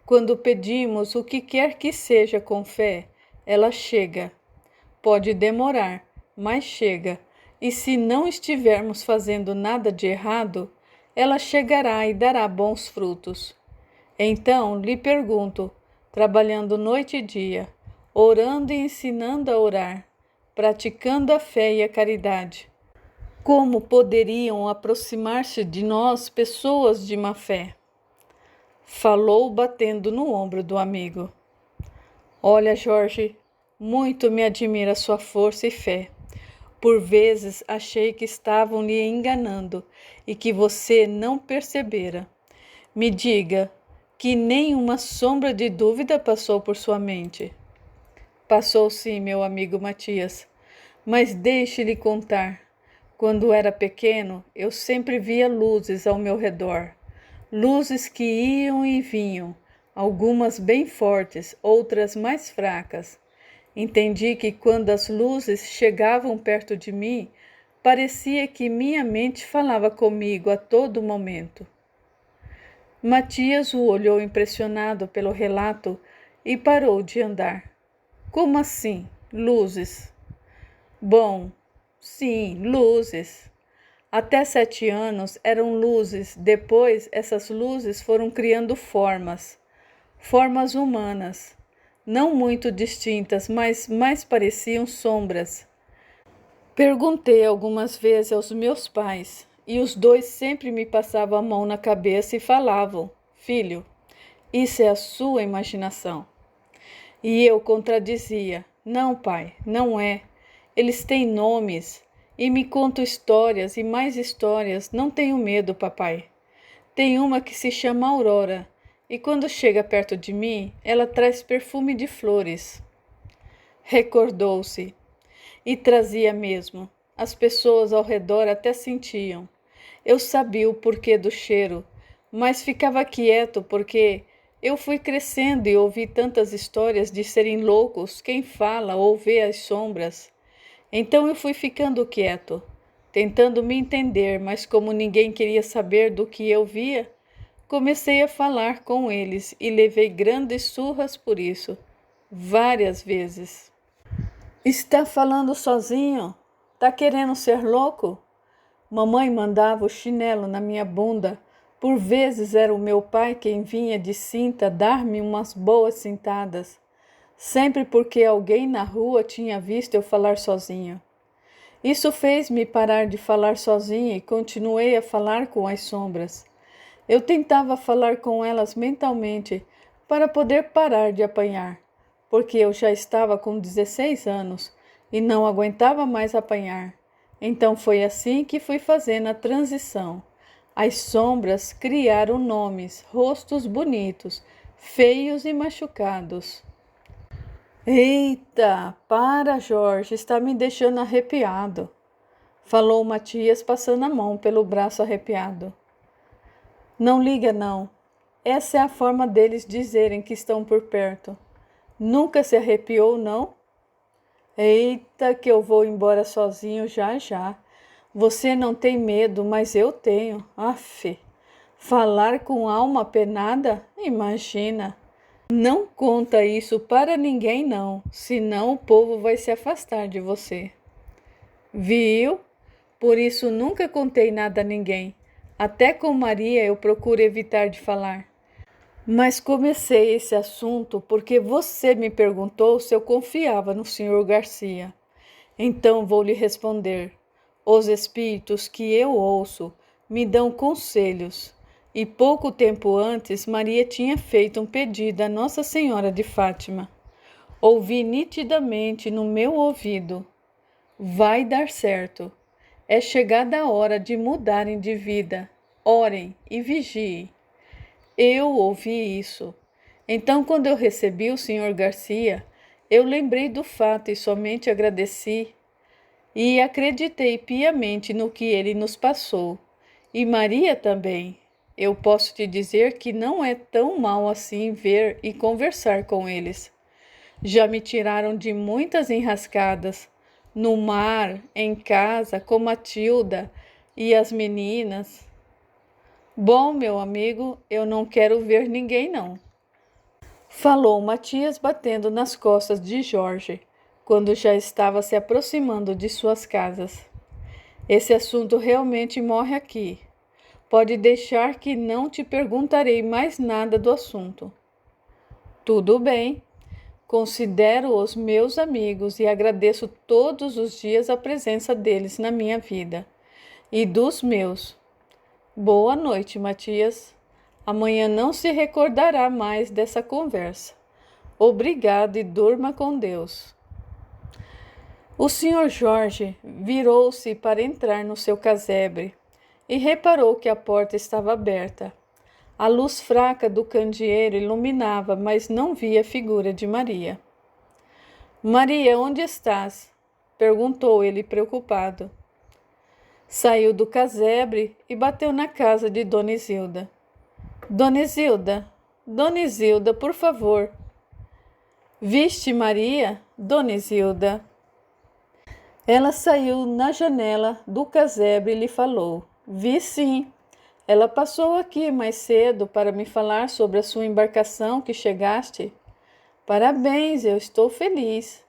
Quando pedimos o que quer que seja com fé, ela chega. Pode demorar, mas chega. E se não estivermos fazendo nada de errado, ela chegará e dará bons frutos. Então, lhe pergunto, trabalhando noite e dia, orando e ensinando a orar, praticando a fé e a caridade, como poderiam aproximar-se de nós pessoas de má fé? Falou batendo no ombro do amigo. Olha, Jorge, muito me admira sua força e fé. Por vezes achei que estavam lhe enganando e que você não percebera. Me diga que nem uma sombra de dúvida passou por sua mente. Passou sim, meu amigo Matias, mas deixe-lhe contar. Quando era pequeno, eu sempre via luzes ao meu redor. Luzes que iam e vinham, algumas bem fortes, outras mais fracas. Entendi que quando as luzes chegavam perto de mim, parecia que minha mente falava comigo a todo momento. Matias o olhou impressionado pelo relato e parou de andar. Como assim, luzes? Bom, sim, luzes. Até 7 anos eram luzes, depois essas luzes foram criando formas humanas. Não muito distintas, mas mais pareciam sombras. Perguntei algumas vezes aos meus pais, e os dois sempre me passavam a mão na cabeça e falavam, filho, isso é a sua imaginação. E eu contradizia, não, pai, não é. Eles têm nomes, e me contam histórias e mais histórias, não tenho medo, papai. Tem uma que se chama Aurora, e quando chega perto de mim, ela traz perfume de flores. Recordou-se, e trazia mesmo. As pessoas ao redor até sentiam. Eu sabia o porquê do cheiro, mas ficava quieto porque eu fui crescendo e ouvi tantas histórias de serem loucos quem fala ou vê as sombras. Então eu fui ficando quieto, tentando me entender, mas como ninguém queria saber do que eu via, comecei a falar com eles e levei grandes surras por isso, várias vezes. Está falando sozinho? Tá querendo ser louco? Mamãe mandava o chinelo na minha bunda. Por vezes era o meu pai quem vinha de cinta dar-me umas boas cintadas. Sempre porque alguém na rua tinha visto eu falar sozinho. Isso fez-me parar de falar sozinha e continuei a falar com as sombras. Eu tentava falar com elas mentalmente para poder parar de apanhar, porque eu já estava com 16 anos e não aguentava mais apanhar. Então foi assim que fui fazendo a transição. As sombras criaram nomes, rostos bonitos, feios e machucados. Eita, para, Jorge, está me deixando arrepiado, falou Matias passando a mão pelo braço arrepiado. Não liga não, essa é a forma deles dizerem que estão por perto. Nunca se arrepiou, não? Eita, que eu vou embora sozinho já já. Você não tem medo, mas eu tenho. Aff, falar com alma penada? Imagina. Não conta isso para ninguém não, senão o povo vai se afastar de você. Viu? Por isso nunca contei nada a ninguém. Até com Maria eu procuro evitar de falar. Mas comecei esse assunto porque você me perguntou se eu confiava no Sr. Garcia. Então vou lhe responder. Os espíritos que eu ouço me dão conselhos. E pouco tempo antes, Maria tinha feito um pedido a Nossa Senhora de Fátima. Ouvi nitidamente no meu ouvido. Vai dar certo. É chegada a hora de mudarem de vida. Orem e vigiem. Eu ouvi isso. Então, quando eu recebi o Sr. Garcia, eu lembrei do fato e somente agradeci. E acreditei piamente no que ele nos passou. E Maria também. Eu posso te dizer que não é tão mal assim ver e conversar com eles. Já me tiraram de muitas enrascadas, no mar, em casa, com Matilda e as meninas. Bom, meu amigo, eu não quero ver ninguém não, falou Matias batendo nas costas de Jorge, quando já estava se aproximando de suas casas. Esse assunto realmente morre aqui. Pode deixar que não te perguntarei mais nada do assunto. Tudo bem. Considero-os meus amigos e agradeço todos os dias a presença deles na minha vida e dos meus. Boa noite, Matias. Amanhã não se recordará mais dessa conversa. Obrigado e durma com Deus. O Sr. Jorge virou-se para entrar no seu casebre e reparou que a porta estava aberta. A luz fraca do candeeiro iluminava, mas não via a figura de Maria. Maria, onde estás? Perguntou ele preocupado. Saiu do casebre e bateu na casa de Dona Isilda. Dona Isilda, por favor. Viste Maria? Dona Isilda. Ela saiu na janela do casebre e lhe falou. Vi sim. Ela passou aqui mais cedo para me falar sobre a sua embarcação que chegaste. Parabéns, eu estou feliz,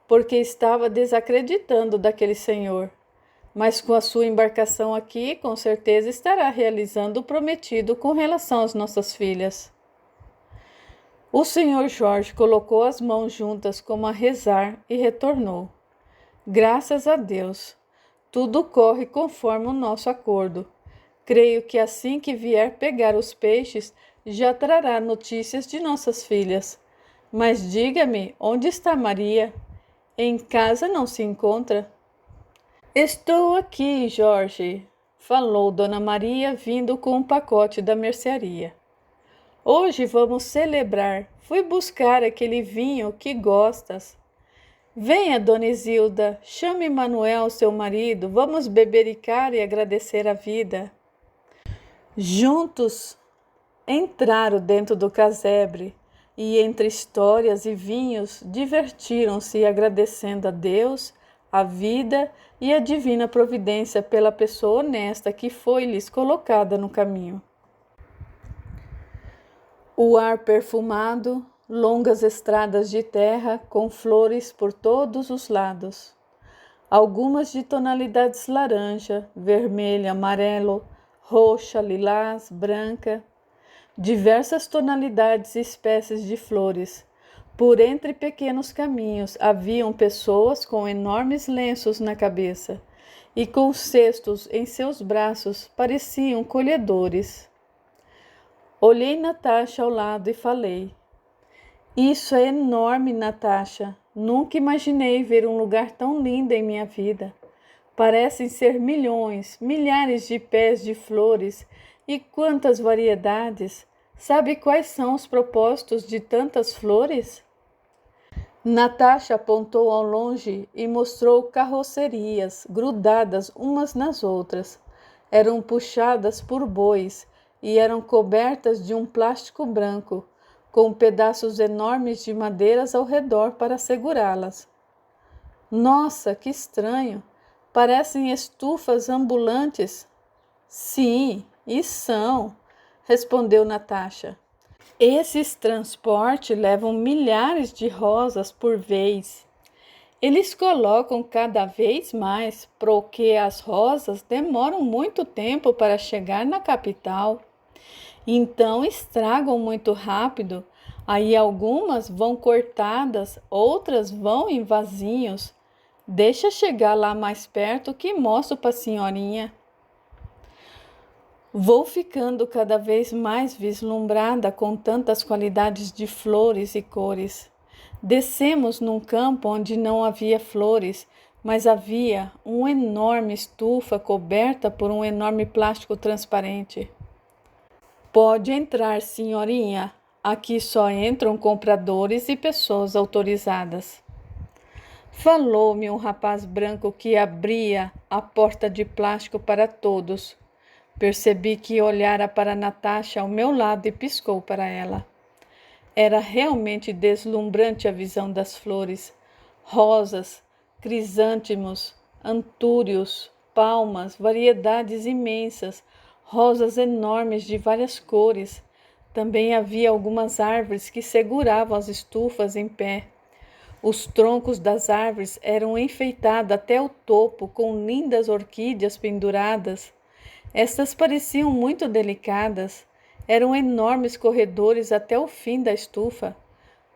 porque estava desacreditando daquele senhor. Mas com a sua embarcação aqui, com certeza estará realizando o prometido com relação às nossas filhas. O senhor Jorge colocou as mãos juntas como a rezar e retornou. Graças a Deus, tudo corre conforme o nosso acordo. Creio que assim que vier pegar os peixes, já trará notícias de nossas filhas. Mas diga-me, onde está Maria? Em casa não se encontra? Estou aqui, Jorge, falou Dona Maria, vindo com um pacote da mercearia. Hoje vamos celebrar. Fui buscar aquele vinho que gostas. Venha, Dona Isilda, chame Manuel, seu marido, vamos bebericar e agradecer a vida. Juntos entraram dentro do casebre e, entre histórias e vinhos, divertiram-se agradecendo a Deus, a vida e a divina providência pela pessoa honesta que foi-lhes colocada no caminho. O ar perfumado, longas estradas de terra com flores por todos os lados, algumas de tonalidades laranja, vermelho, amarelo, roxa, lilás, branca, diversas tonalidades e espécies de flores. Por entre pequenos caminhos haviam pessoas com enormes lenços na cabeça e com cestos em seus braços, pareciam colhedores. Olhei Natasha ao lado e falei: Isso é enorme, Natasha. Nunca imaginei ver um lugar tão lindo em minha vida. Parecem ser milhões, milhares de pés de flores e quantas variedades. Sabe quais são os propósitos de tantas flores? Natasha apontou ao longe e mostrou carrocerias grudadas umas nas outras. Eram puxadas por bois e eram cobertas de um plástico branco, com pedaços enormes de madeiras ao redor para segurá-las. Nossa, que estranho! Parecem estufas ambulantes. Sim, e são, respondeu Natasha. Esses transportes levam milhares de rosas por vez. Eles colocam cada vez mais, porque as rosas demoram muito tempo para chegar na capital. Então estragam muito rápido. Aí algumas vão cortadas, outras vão em vasinhos. Deixa chegar lá mais perto que mostro para a senhorinha. Vou ficando cada vez mais vislumbrada com tantas qualidades de flores e cores. Descemos num campo onde não havia flores, mas havia uma enorme estufa coberta por um enorme plástico transparente. Pode entrar, senhorinha. Aqui só entram compradores e pessoas autorizadas. Falou-me um rapaz branco que abria a porta de plástico para todos. Percebi que olhara para Natasha ao meu lado e piscou para ela. Era realmente deslumbrante a visão das flores. Rosas, crisântemos, antúrios, palmas, variedades imensas, rosas enormes de várias cores. Também havia algumas árvores que seguravam as estufas em pé. Os troncos das árvores eram enfeitados até o topo com lindas orquídeas penduradas. Estas pareciam muito delicadas. Eram enormes corredores até o fim da estufa.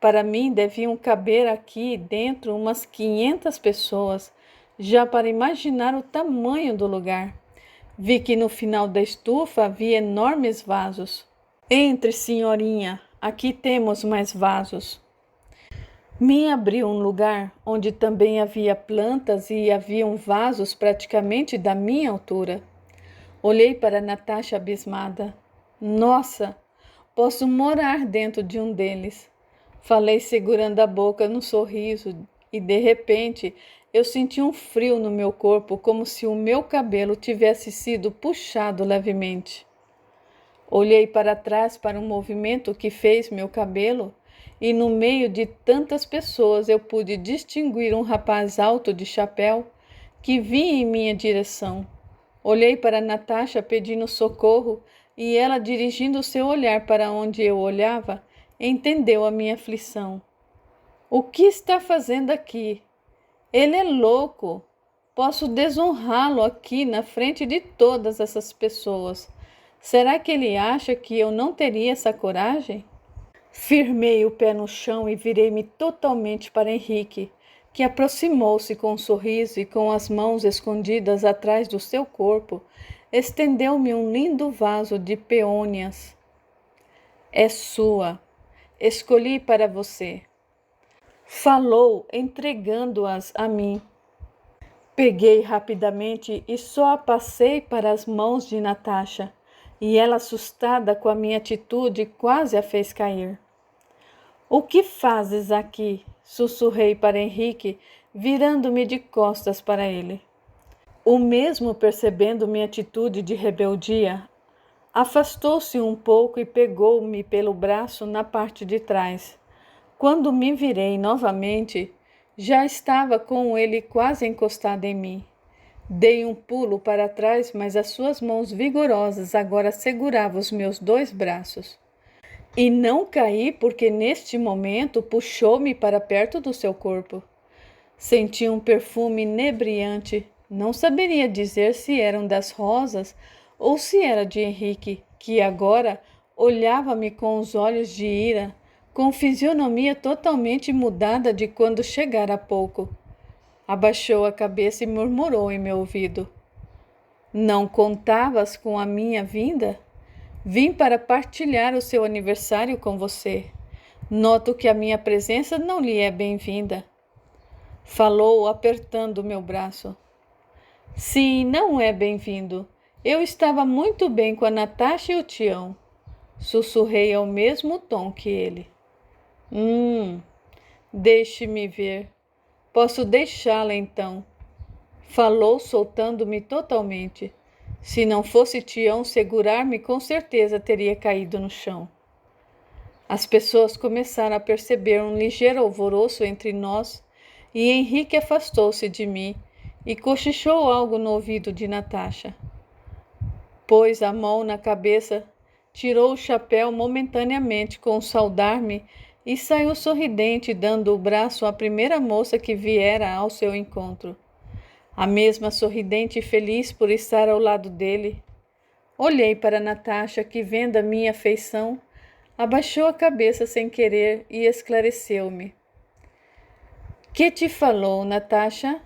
Para mim, deviam caber aqui dentro umas 500 pessoas, já para imaginar o tamanho do lugar. Vi que no final da estufa havia enormes vasos. Entre, senhorinha, aqui temos mais vasos. Me abriu um lugar onde também havia plantas e haviam vasos praticamente da minha altura. Olhei para Natasha abismada. Nossa, posso morar dentro de um deles. Falei segurando a boca num sorriso e, de repente, eu senti um frio no meu corpo, como se o meu cabelo tivesse sido puxado levemente. Olhei para trás para um movimento que fez meu cabelo e, no meio de tantas pessoas, eu pude distinguir um rapaz alto de chapéu que vinha em minha direção. Olhei para Natasha pedindo socorro e ela, dirigindo seu olhar para onde eu olhava, entendeu a minha aflição. O que está fazendo aqui? Ele é louco. Posso desonrá-lo aqui na frente de todas essas pessoas. Será que ele acha que eu não teria essa coragem? Firmei o pé no chão e virei-me totalmente para Henrique, que aproximou-se com um sorriso e, com as mãos escondidas atrás do seu corpo, estendeu-me um lindo vaso de peônias. É sua. Escolhi para você. Falou, entregando-as a mim. Peguei rapidamente e só a passei para as mãos de Natasha, e ela, assustada com a minha atitude, quase a fez cair. O que fazes aqui? Sussurrei para Henrique, virando-me de costas para ele. O mesmo, percebendo minha atitude de rebeldia, afastou-se um pouco e pegou-me pelo braço na parte de trás. Quando me virei novamente, já estava com ele quase encostado em mim. Dei um pulo para trás, mas as suas mãos vigorosas agora seguravam os meus 2 braços. E não caí porque neste momento puxou-me para perto do seu corpo. Senti um perfume inebriante. Não saberia dizer se eram das rosas ou se era de Henrique, que agora olhava-me com os olhos de ira, com fisionomia totalmente mudada de quando chegara há pouco. Abaixou a cabeça e murmurou em meu ouvido: Não contavas com a minha vinda? Vim para partilhar o seu aniversário com você. Noto que a minha presença não lhe é bem-vinda. Falou, apertando meu braço. Sim, não é bem-vindo. Eu estava muito bem com a Natasha e o Tião. Sussurrei ao mesmo tom que ele. Deixe-me ver. Posso deixá-la então. Falou, soltando-me totalmente. Se não fosse Tião segurar-me, com certeza teria caído no chão. As pessoas começaram a perceber um ligeiro alvoroço entre nós e Henrique afastou-se de mim e cochichou algo no ouvido de Natasha. Pôs a mão na cabeça, tirou o chapéu momentaneamente com saudar-me e saiu sorridente, dando o braço à primeira moça que viera ao seu encontro. A mesma sorridente e feliz por estar ao lado dele. Olhei para Natasha, que, vendo a minha afeição, abaixou a cabeça sem querer e esclareceu-me. Que te falou, Natasha?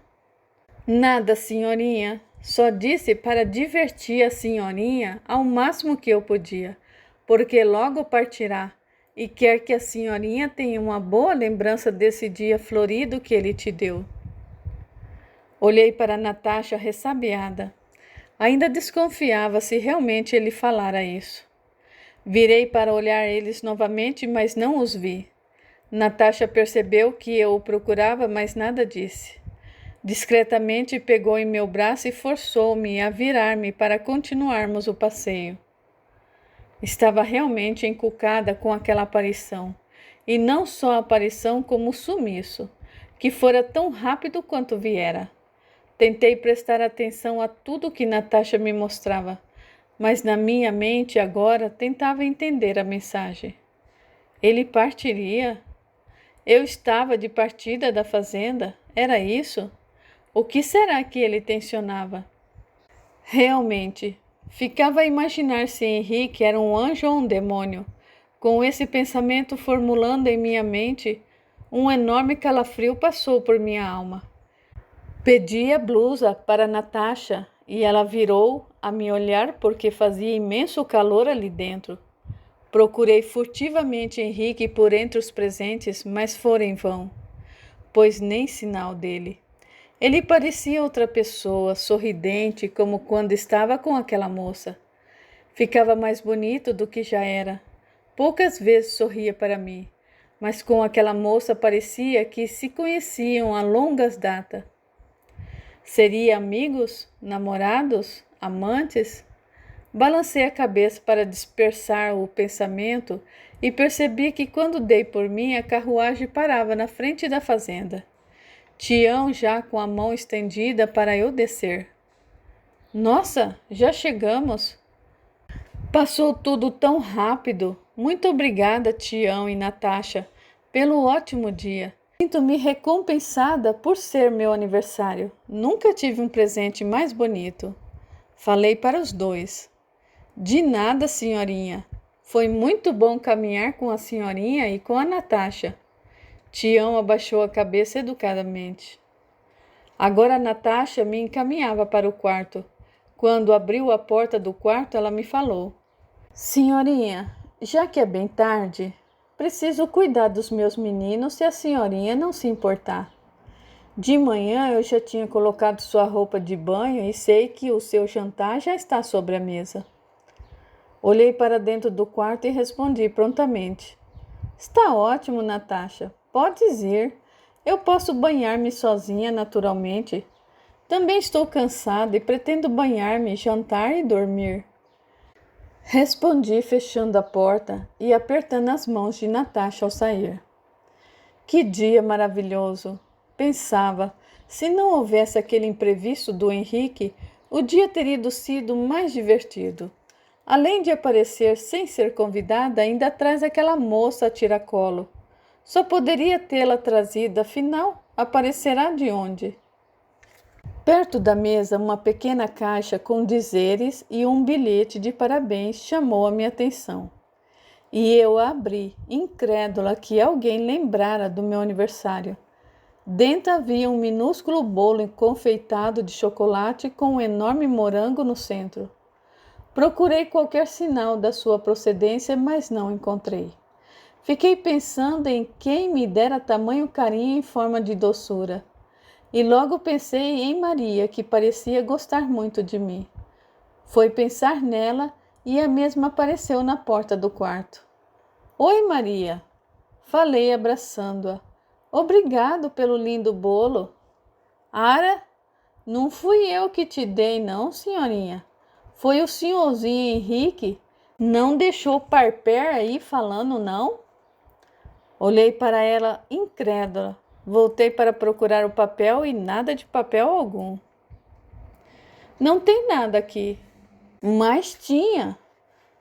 Nada, senhorinha. Só disse para divertir a senhorinha ao máximo que eu podia, porque logo partirá e quer que a senhorinha tenha uma boa lembrança desse dia florido que ele te deu. Olhei para Natasha ressabiada. Ainda desconfiava se realmente ele falara isso. Virei para olhar eles novamente, mas não os vi. Natasha percebeu que eu o procurava, mas nada disse. Discretamente pegou em meu braço e forçou-me a virar-me para continuarmos o passeio. Estava realmente encucada com aquela aparição, e não só a aparição como o sumiço, que fora tão rápido quanto viera. Tentei prestar atenção a tudo que Natasha me mostrava, mas na minha mente agora tentava entender a mensagem. Ele partiria? Eu estava de partida da fazenda? Era isso? O que será que ele tensionava? Realmente, ficava a imaginar se Henrique era um anjo ou um demônio. Com esse pensamento formulando em minha mente, um enorme calafrio passou por minha alma. Pedi a blusa para Natasha e ela virou a me olhar porque fazia imenso calor ali dentro. Procurei furtivamente Henrique por entre os presentes, mas fora em vão, pois nem sinal dele. Ele parecia outra pessoa, sorridente como quando estava com aquela moça. Ficava mais bonito do que já era. Poucas vezes sorria para mim, mas com aquela moça parecia que se conheciam há longas datas. Seria amigos, namorados, amantes? Balancei a cabeça para dispersar o pensamento e percebi que quando dei por mim a carruagem parava na frente da fazenda. Tião já com a mão estendida para eu descer. Nossa, já chegamos! Passou tudo tão rápido. Muito obrigada, Tião e Natasha, pelo ótimo dia. Sinto-me recompensada por ser meu aniversário. Nunca tive um presente mais bonito. Falei para os dois. De nada, senhorinha. Foi muito bom caminhar com a senhorinha e com a Natasha. Tião abaixou a cabeça educadamente. Agora a Natasha me encaminhava para o quarto. Quando abriu a porta do quarto, ela me falou. Senhorinha, já que é bem tarde, preciso cuidar dos meus meninos se a senhorinha não se importar. De manhã eu já tinha colocado sua roupa de banho e sei que o seu jantar já está sobre a mesa. Olhei para dentro do quarto e respondi prontamente. Está ótimo, Natasha. Podes ir. Eu posso banhar-me sozinha naturalmente. Também estou cansada e pretendo banhar-me, jantar e dormir. Respondi fechando a porta e apertando as mãos de Natasha ao sair. Que dia maravilhoso! Pensava, se não houvesse aquele imprevisto do Henrique, o dia teria sido mais divertido. Além de aparecer sem ser convidada, ainda traz aquela moça a tiracolo. Só poderia tê-la trazida, afinal, aparecerá de onde? Perto da mesa, uma pequena caixa com dizeres e um bilhete de parabéns chamou a minha atenção. E eu a abri, incrédula que alguém lembrara do meu aniversário. Dentro havia um minúsculo bolo confeitado de chocolate com um enorme morango no centro. Procurei qualquer sinal da sua procedência, mas não encontrei. Fiquei pensando em quem me dera tamanho carinho em forma de doçura. E logo pensei em Maria, que parecia gostar muito de mim. Foi pensar nela e a mesma apareceu na porta do quarto. Oi, Maria! Falei abraçando-a. Obrigado pelo lindo bolo. Ara, não fui eu que te dei, não, senhorinha. Foi o senhorzinho Henrique. Não deixou parper aí falando, não? Olhei para ela incrédula. Voltei para procurar o papel e nada de papel algum. Não tem nada aqui. Mas tinha.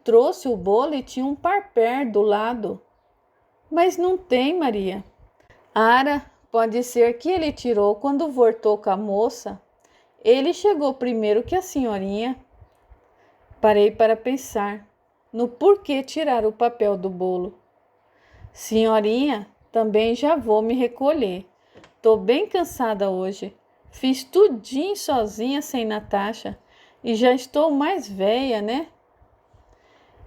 Trouxe o bolo e tinha um parper do lado. Mas não tem, Maria. Ara, pode ser que ele tirou quando voltou com a moça. Ele chegou primeiro que a senhorinha. Parei para pensar no porquê tirar o papel do bolo. Senhorinha, também já vou me recolher. Tô bem cansada hoje. Fiz tudinho sozinha sem Natasha e já estou mais velha, né?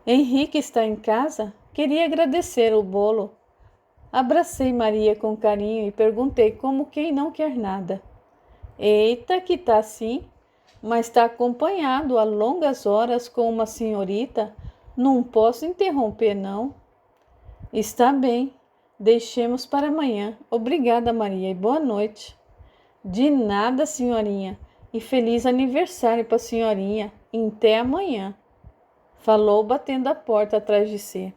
Henrique está em casa? Queria agradecer o bolo. Abracei Maria com carinho e perguntei como quem não quer nada. Eita, que tá assim, mas está acompanhado há longas horas com uma senhorita. Não posso interromper, não. Está bem, deixemos para amanhã. Obrigada, Maria, e boa noite. De nada, senhorinha, e feliz aniversário para a senhorinha. E até amanhã. Falou, batendo a porta atrás de si.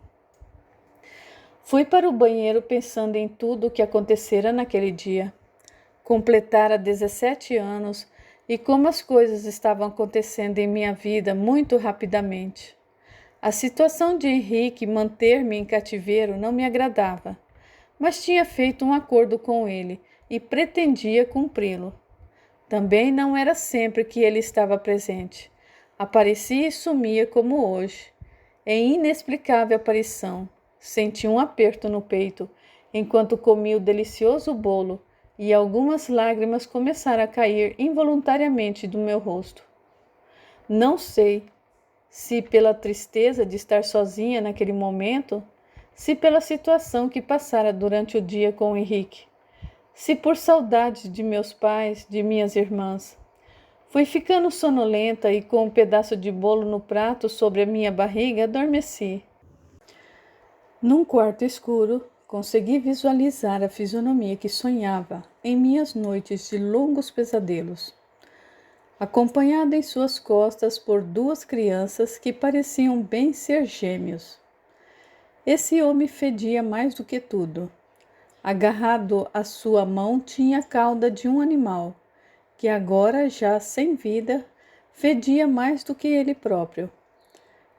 Fui para o banheiro pensando em tudo o que acontecera naquele dia. Completara 17 anos e como as coisas estavam acontecendo em minha vida muito rapidamente. A situação de Henrique manter-me em cativeiro não me agradava, mas tinha feito um acordo com ele e pretendia cumpri-lo. Também não era sempre que ele estava presente. Aparecia e sumia como hoje. Em inexplicável aparição, senti um aperto no peito enquanto comia o delicioso bolo e algumas lágrimas começaram a cair involuntariamente do meu rosto. Não sei se pela tristeza de estar sozinha naquele momento, se pela situação que passara durante o dia com o Henrique, se por saudade de meus pais, de minhas irmãs. Fui ficando sonolenta e com um pedaço de bolo no prato sobre a minha barriga, adormeci. Num quarto escuro, consegui visualizar a fisionomia que sonhava em minhas noites de longos pesadelos, acompanhada em suas costas por duas crianças que pareciam bem ser gêmeos. Esse homem fedia mais do que tudo. Agarrado à sua mão tinha a cauda de um animal, que agora, já sem vida, fedia mais do que ele próprio.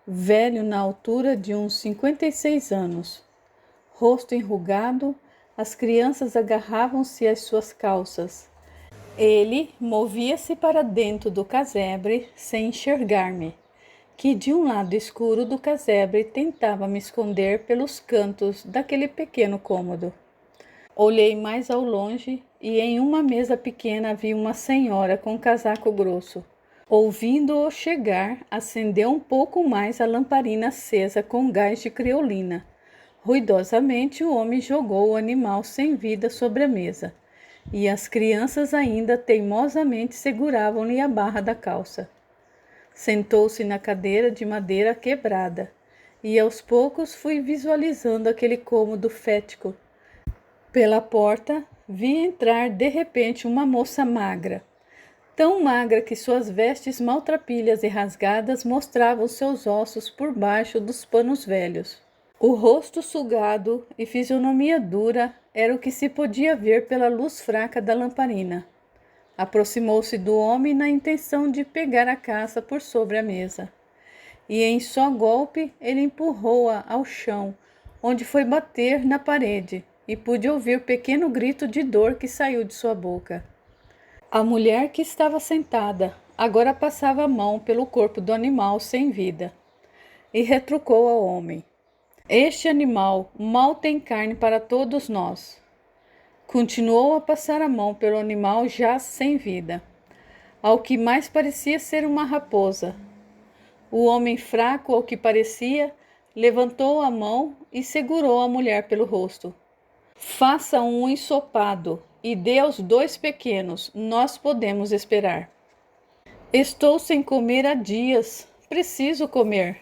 Velho na altura de uns 56 anos, rosto enrugado, as crianças agarravam-se às suas calças. Ele movia-se para dentro do casebre sem enxergar-me, que de um lado escuro do casebre tentava me esconder pelos cantos daquele pequeno cômodo. Olhei mais ao longe e em uma mesa pequena havia uma senhora com casaco grosso. Ouvindo-o chegar, acendeu um pouco mais a lamparina acesa com gás de creolina. Ruidosamente, o homem jogou o animal sem vida sobre a mesa e as crianças ainda teimosamente seguravam-lhe a barra da calça. Sentou-se na cadeira de madeira quebrada, e aos poucos fui visualizando aquele cômodo fétido. Pela porta, vi entrar de repente uma moça magra, tão magra que suas vestes maltrapilhas e rasgadas mostravam seus ossos por baixo dos panos velhos. O rosto sugado e fisionomia dura era o que se podia ver pela luz fraca da lamparina. Aproximou-se do homem na intenção de pegar a caça por sobre a mesa. E em só golpe ele empurrou-a ao chão, onde foi bater na parede, e pude ouvir o pequeno grito de dor que saiu de sua boca. A mulher que estava sentada agora passava a mão pelo corpo do animal sem vida e retrucou ao homem: "Este animal mal tem carne para todos nós." Continuou a passar a mão pelo animal já sem vida, ao que mais parecia ser uma raposa. O homem, fraco ao que parecia, levantou a mão e segurou a mulher pelo rosto. "Faça um ensopado e dê aos 2 pequenos, nós podemos esperar." "Estou sem comer há dias, preciso comer.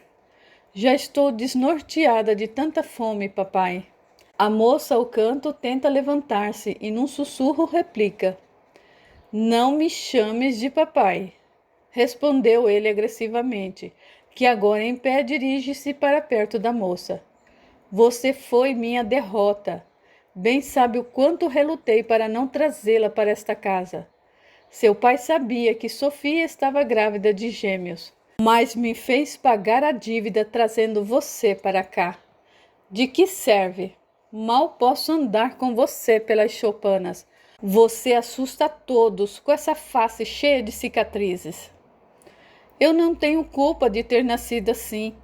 Já estou desnorteada de tanta fome, papai." A moça ao canto tenta levantar-se e num sussurro replica: "Não me chames de papai." Respondeu ele agressivamente, que agora em pé dirige-se para perto da moça. "Você foi minha derrota. Bem sabe o quanto relutei para não trazê-la para esta casa. Seu pai sabia que Sofia estava grávida de gêmeos, mas me fez pagar a dívida trazendo você para cá. De que serve? Mal posso andar com você pelas choupanas. Você assusta a todos com essa face cheia de cicatrizes." "Eu não tenho culpa de ter nascido assim."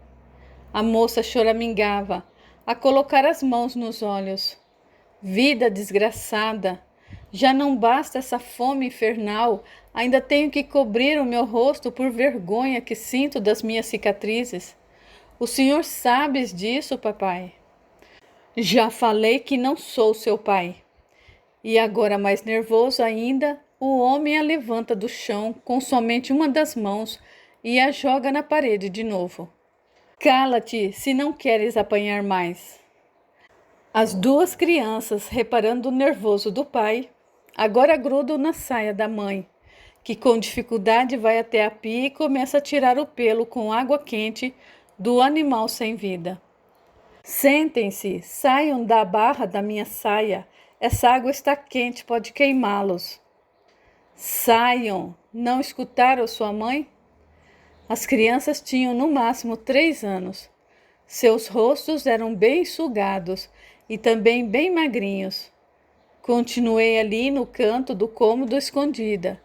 A moça choramingava, a colocar as mãos nos olhos. "Vida desgraçada! Já não basta essa fome infernal, ainda tenho que cobrir o meu rosto por vergonha que sinto das minhas cicatrizes. O senhor sabe disso, papai?" "Já falei que não sou seu pai." E agora, mais nervoso ainda, o homem a levanta do chão com somente uma das mãos e a joga na parede de novo. "Cala-te, se não queres apanhar mais." As 2 crianças, reparando o nervoso do pai, agora grudam na saia da mãe, que com dificuldade vai até a pia e começa a tirar o pelo com água quente do animal sem vida. "Sentem-se, saiam da barra da minha saia. Essa água está quente, pode queimá-los." "Saiam, não escutaram sua mãe?" As crianças tinham no máximo 3 anos. Seus rostos eram bem enxugados e também bem magrinhos. Continuei ali no canto do cômodo escondida.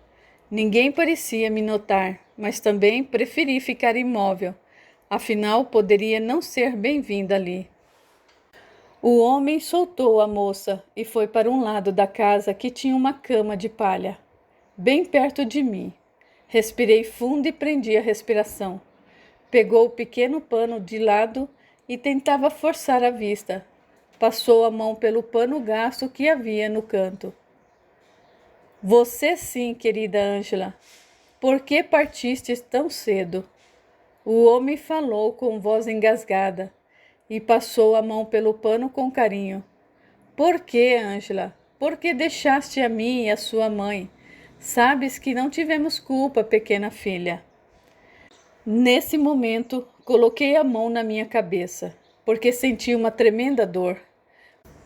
Ninguém parecia me notar, mas também preferi ficar imóvel. Afinal, poderia não ser bem-vinda ali. O homem soltou a moça e foi para um lado da casa que tinha uma cama de palha, bem perto de mim. Respirei fundo e prendi a respiração. Pegou o pequeno pano de lado e tentava forçar a vista. Passou a mão pelo pano gasto que havia no canto. "Você sim, querida Ângela. Por que partiste tão cedo?" O homem falou com voz engasgada e passou a mão pelo pano com carinho. "Por que, Ângela? Por que deixaste a mim e a sua mãe? Sabes que não tivemos culpa, pequena filha." Nesse momento, coloquei a mão na minha cabeça, porque senti uma tremenda dor.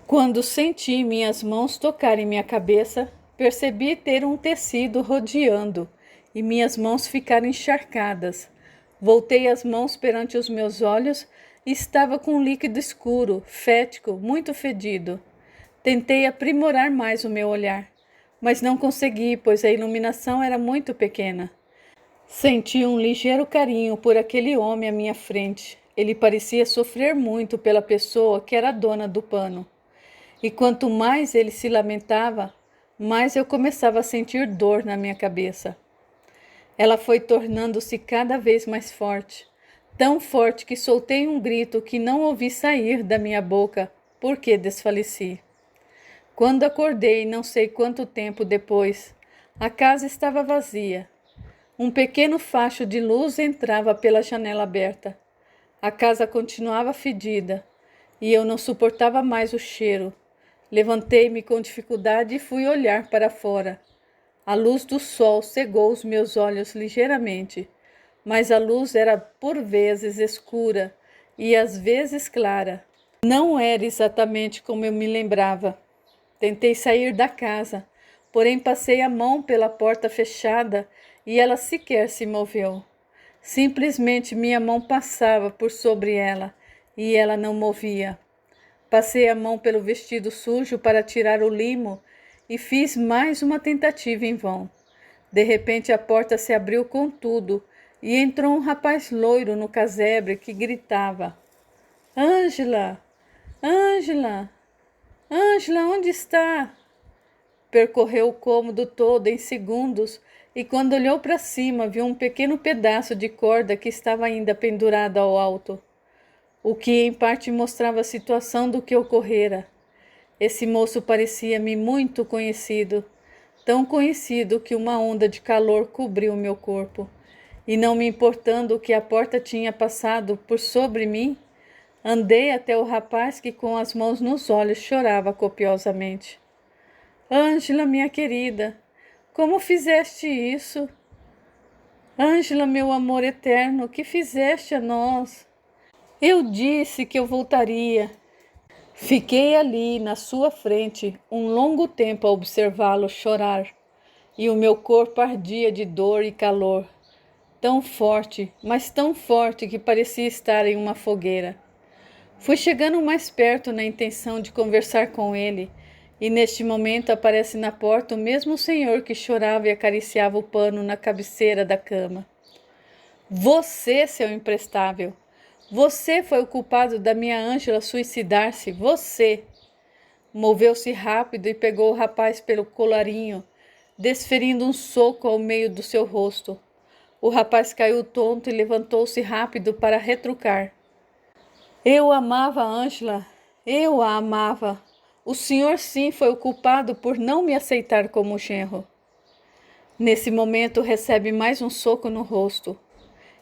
Quando senti minhas mãos tocarem minha cabeça, percebi ter um tecido rodeando e minhas mãos ficaram encharcadas. Voltei as mãos perante os meus olhos e estava com um líquido escuro, fétido, muito fedido. Tentei aprimorar mais o meu olhar, mas não consegui, pois a iluminação era muito pequena. Senti um ligeiro carinho por aquele homem à minha frente. Ele parecia sofrer muito pela pessoa que era dona do pano. E quanto mais ele se lamentava, mais eu começava a sentir dor na minha cabeça. Ela foi tornando-se cada vez mais forte, tão forte que soltei um grito que não ouvi sair da minha boca, porque desfaleci. Quando acordei, não sei quanto tempo depois, a casa estava vazia. Um pequeno facho de luz entrava pela janela aberta. A casa continuava fedida e eu não suportava mais o cheiro. Levantei-me com dificuldade e fui olhar para fora. A luz do sol cegou os meus olhos ligeiramente, mas a luz era por vezes escura e às vezes clara. Não era exatamente como eu me lembrava. Tentei sair da casa, porém passei a mão pela porta fechada e ela sequer se moveu. Simplesmente minha mão passava por sobre ela e ela não movia. Passei a mão pelo vestido sujo para tirar o limo e fiz mais uma tentativa em vão. De repente a porta se abriu com tudo e entrou um rapaz loiro no casebre que gritava: Ângela! Ângela! Ângela, onde está? Percorreu o cômodo todo em segundos e quando olhou para cima viu um pequeno pedaço de corda que estava ainda pendurado ao alto, o que em parte mostrava a situação do que ocorrera. Esse moço parecia-me muito conhecido, tão conhecido que uma onda de calor cobriu meu corpo, e não me importando que a porta tinha passado por sobre mim, andei até o rapaz que com as mãos nos olhos chorava copiosamente. Ângela, minha querida, como fizeste isso? Ângela, meu amor eterno, que fizeste a nós? Eu disse que eu voltaria. Fiquei ali na sua frente um longo tempo a observá-lo chorar, e o meu corpo ardia de dor e calor, tão forte, mas tão forte que parecia estar em uma fogueira. Fui chegando mais perto na intenção de conversar com ele, e neste momento aparece na porta o mesmo senhor que chorava e acariciava o pano na cabeceira da cama. Você, seu imprestável! Você foi o culpado da minha Ângela suicidar-se, você! Moveu-se rápido e pegou o rapaz pelo colarinho, desferindo um soco ao meio do seu rosto. O rapaz caiu tonto e levantou-se rápido para retrucar. Eu amava a Ângela, eu a amava. O senhor sim foi o culpado por não me aceitar como genro. Nesse momento recebe mais um soco no rosto.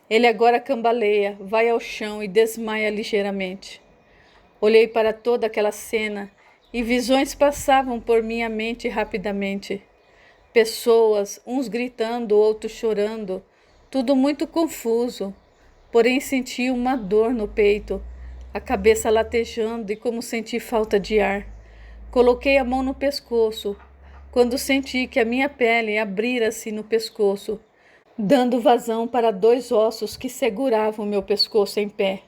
Ele agora cambaleia, vai ao chão e desmaia ligeiramente. Olhei para toda aquela cena e visões passavam por minha mente rapidamente. Pessoas, uns gritando, outros chorando, tudo muito confuso. Porém senti uma dor no peito, a cabeça latejando e como senti falta de ar. Coloquei a mão no pescoço, quando senti que a minha pele abrira-se no pescoço, dando vazão para 2 ossos que seguravam meu pescoço em pé.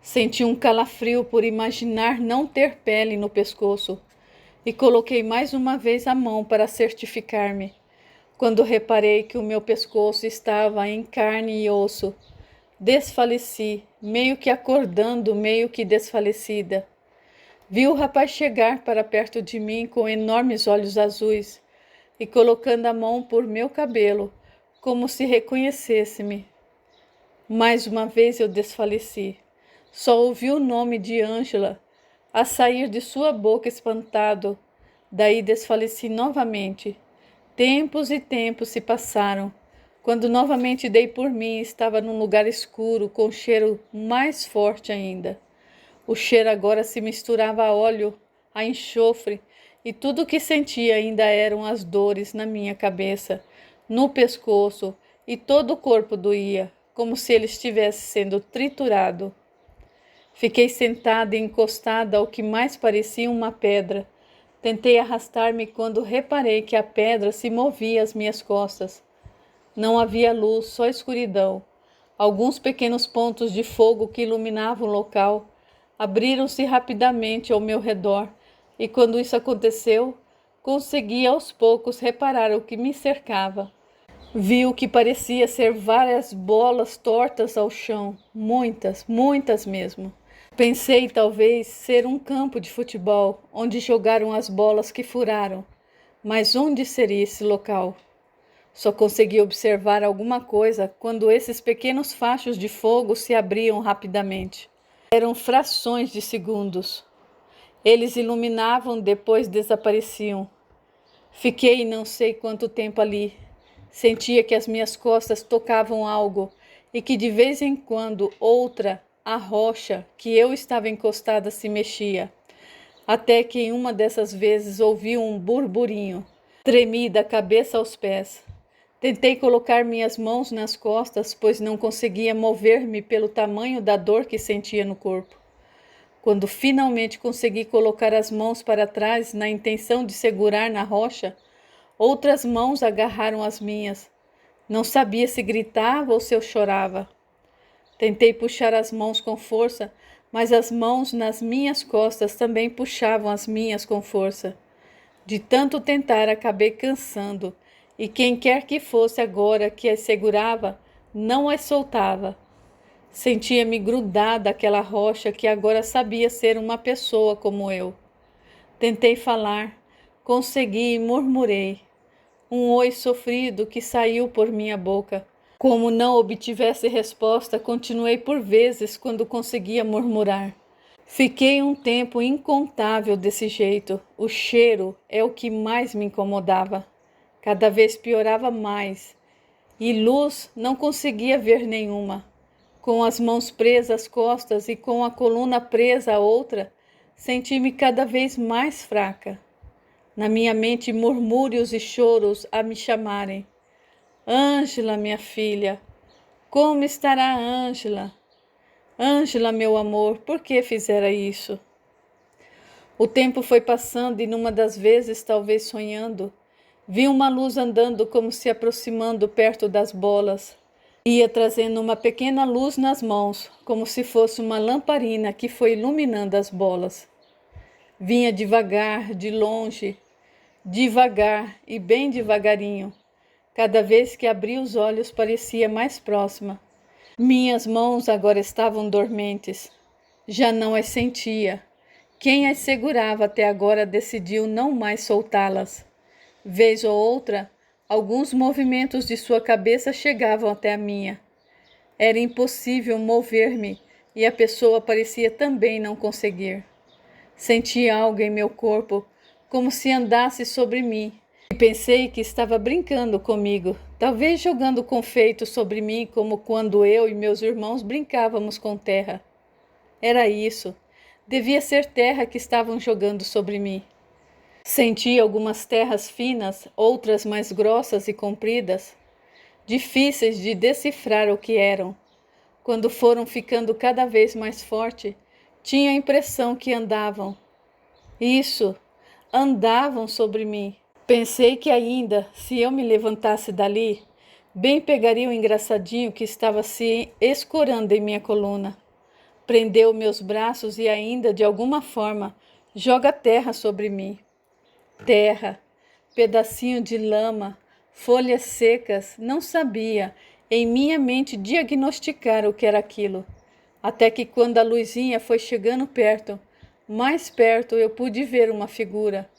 Senti um calafrio por imaginar não ter pele no pescoço e coloquei mais uma vez a mão para certificar-me, quando reparei que o meu pescoço estava em carne e osso. Desfaleci, meio que acordando, meio que desfalecida. Vi o rapaz chegar para perto de mim com enormes olhos azuis e colocando a mão por meu cabelo, como se reconhecesse-me. Mais uma vez eu desfaleci. Só ouvi o nome de Ângela a sair de sua boca espantado. Daí desfaleci novamente. Tempos e tempos se passaram. Quando novamente dei por mim, estava num lugar escuro, com cheiro mais forte ainda. O cheiro agora se misturava a óleo, a enxofre, e tudo o que sentia ainda eram as dores na minha cabeça, no pescoço, e todo o corpo doía, como se ele estivesse sendo triturado. Fiquei sentada e encostada ao que mais parecia uma pedra. Tentei arrastar-me quando reparei que a pedra se movia às minhas costas. Não havia luz, só escuridão. Alguns pequenos pontos de fogo que iluminavam o local abriram-se rapidamente ao meu redor, e quando isso aconteceu, consegui aos poucos reparar o que me cercava. Vi o que parecia ser várias bolas tortas ao chão, muitas, muitas mesmo. Pensei talvez ser um campo de futebol, onde jogaram as bolas que furaram, mas onde seria esse local? Só consegui observar alguma coisa quando esses pequenos fachos de fogo se abriam rapidamente. Eram frações de segundos. Eles iluminavam, depois desapareciam. Fiquei não sei quanto tempo ali. Sentia que as minhas costas tocavam algo e que de vez em quando a rocha que eu estava encostada se mexia. Até que em uma dessas vezes ouvi um burburinho. Tremi da cabeça aos pés. Tentei colocar minhas mãos nas costas, pois não conseguia mover-me pelo tamanho da dor que sentia no corpo. Quando finalmente consegui colocar as mãos para trás na intenção de segurar na rocha, outras mãos agarraram as minhas. Não sabia se gritava ou se eu chorava. Tentei puxar as mãos com força, mas as mãos nas minhas costas também puxavam as minhas com força. De tanto tentar, acabei cansando, e quem quer que fosse agora que as segurava, não as soltava. Sentia-me grudada àquela rocha que agora sabia ser uma pessoa como eu. Tentei falar, consegui e murmurei. Um oi sofrido que saiu por minha boca. Como não obtivesse resposta, continuei por vezes quando conseguia murmurar. Fiquei um tempo incontável desse jeito. O cheiro é o que mais me incomodava. Cada vez piorava mais. E luz não conseguia ver nenhuma. Com as mãos presas às costas e com a coluna presa à outra, senti-me cada vez mais fraca. Na minha mente, murmúrios e choros a me chamarem. Ângela, minha filha, como estará Ângela? Ângela, meu amor, por que fizera isso? O tempo foi passando e numa das vezes, talvez sonhando, vi uma luz andando como se aproximando perto das bolas. Ia trazendo uma pequena luz nas mãos, como se fosse uma lamparina que foi iluminando as bolas. Vinha devagar, de longe, devagar e bem devagarinho. Cada vez que abria os olhos parecia mais próxima. Minhas mãos agora estavam dormentes. Já não as sentia. Quem as segurava até agora decidiu não mais soltá-las. Vez ou outra, alguns movimentos de sua cabeça chegavam até a minha. Era impossível mover-me e a pessoa parecia também não conseguir. Senti algo em meu corpo, como se andasse sobre mim. E pensei que estava brincando comigo, talvez jogando confeito sobre mim, como quando eu e meus irmãos brincávamos com terra. Era isso. Devia ser terra que estavam jogando sobre mim. Senti algumas terras finas, outras mais grossas e compridas, difíceis de decifrar o que eram. Quando foram ficando cada vez mais forte, tinha a impressão que andavam. Isso, andavam sobre mim. Pensei que ainda, se eu me levantasse dali, bem pegaria o engraçadinho que estava se escorando em minha coluna. Prendeu meus braços e ainda, de alguma forma, joga terra sobre mim. Terra, pedacinho de lama, folhas secas, não sabia, em minha mente, diagnosticar o que era aquilo. Até que quando a luzinha foi chegando perto, mais perto, eu pude ver uma figura,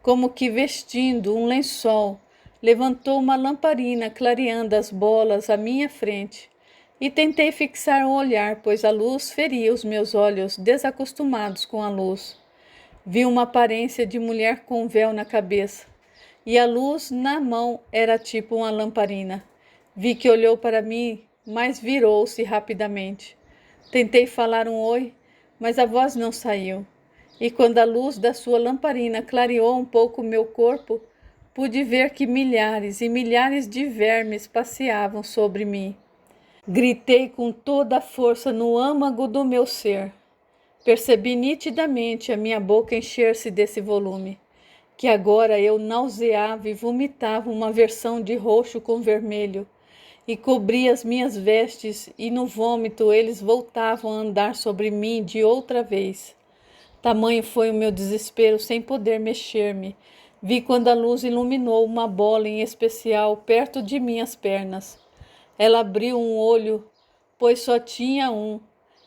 como que vestindo um lençol, levantou uma lamparina clareando as bolas à minha frente. E tentei fixar o olhar, pois a luz feria os meus olhos desacostumados com a luz. Vi uma aparência de mulher com um véu na cabeça, e a luz na mão era tipo uma lamparina. Vi que olhou para mim, mas virou-se rapidamente. Tentei falar um oi, mas a voz não saiu. E quando a luz da sua lamparina clareou um pouco meu corpo, pude ver que milhares e milhares de vermes passeavam sobre mim. Gritei com toda a força no âmago do meu ser. Percebi nitidamente a minha boca encher-se desse volume, que agora eu nauseava e vomitava uma versão de roxo com vermelho, e cobria as minhas vestes, e no vômito eles voltavam a andar sobre mim de outra vez. Tamanho foi o meu desespero sem poder mexer-me. Vi quando a luz iluminou uma bola em especial perto de minhas pernas. Ela abriu um olho, pois só tinha um,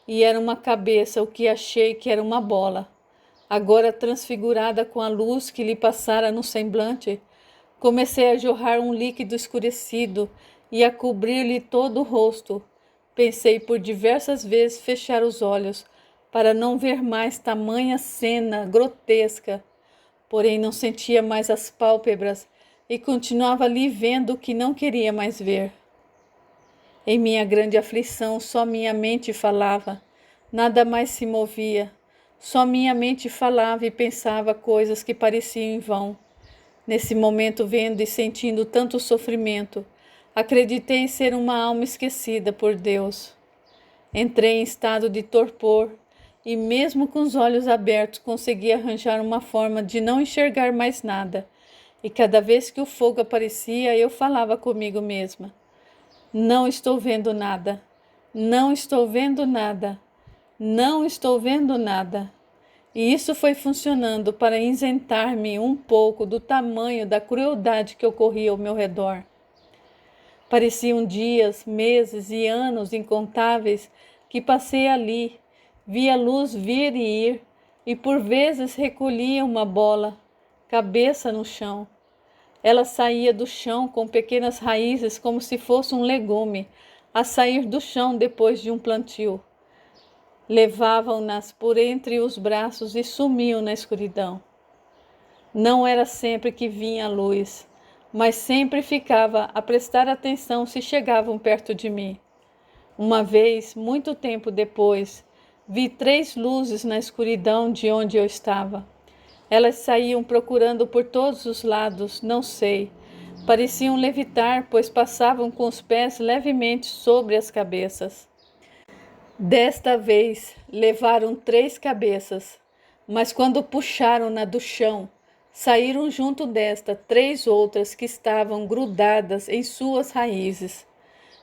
e era uma cabeça, o que achei que era uma bola. Agora transfigurada com a luz que lhe passara no semblante, comecei a jorrar um líquido escurecido e a cobrir-lhe todo o rosto. Pensei por diversas vezes fechar os olhos, para não ver mais tamanha cena grotesca, porém não sentia mais as pálpebras e continuava ali vendo o que não queria mais ver. Em minha grande aflição, só minha mente falava, nada mais se movia. Só minha mente falava e pensava coisas que pareciam em vão. Nesse momento, vendo e sentindo tanto sofrimento, acreditei ser uma alma esquecida por Deus. Entrei em estado de torpor e, mesmo com os olhos abertos, consegui arranjar uma forma de não enxergar mais nada. E cada vez que o fogo aparecia, eu falava comigo mesma: não estou vendo nada, não estou vendo nada, não estou vendo nada. E isso foi funcionando para isentar-me um pouco do tamanho da crueldade que ocorria ao meu redor. Pareciam dias, meses e anos incontáveis que passei ali, via a luz vir e ir, e por vezes recolhia uma bola, cabeça no chão. Ela saía do chão com pequenas raízes como se fosse um legume, a sair do chão depois de um plantio. Levavam-nas por entre os braços e sumiam na escuridão. Não era sempre que vinha a luz, mas sempre ficava a prestar atenção se chegavam perto de mim. Uma vez, muito tempo depois, vi 3 luzes na escuridão de onde eu estava. Elas saíam procurando por todos os lados, não sei. Pareciam levitar, pois passavam com os pés levemente sobre as cabeças. Desta vez, levaram 3 cabeças, mas quando puxaram-na do chão, saíram junto desta 3 outras que estavam grudadas em suas raízes,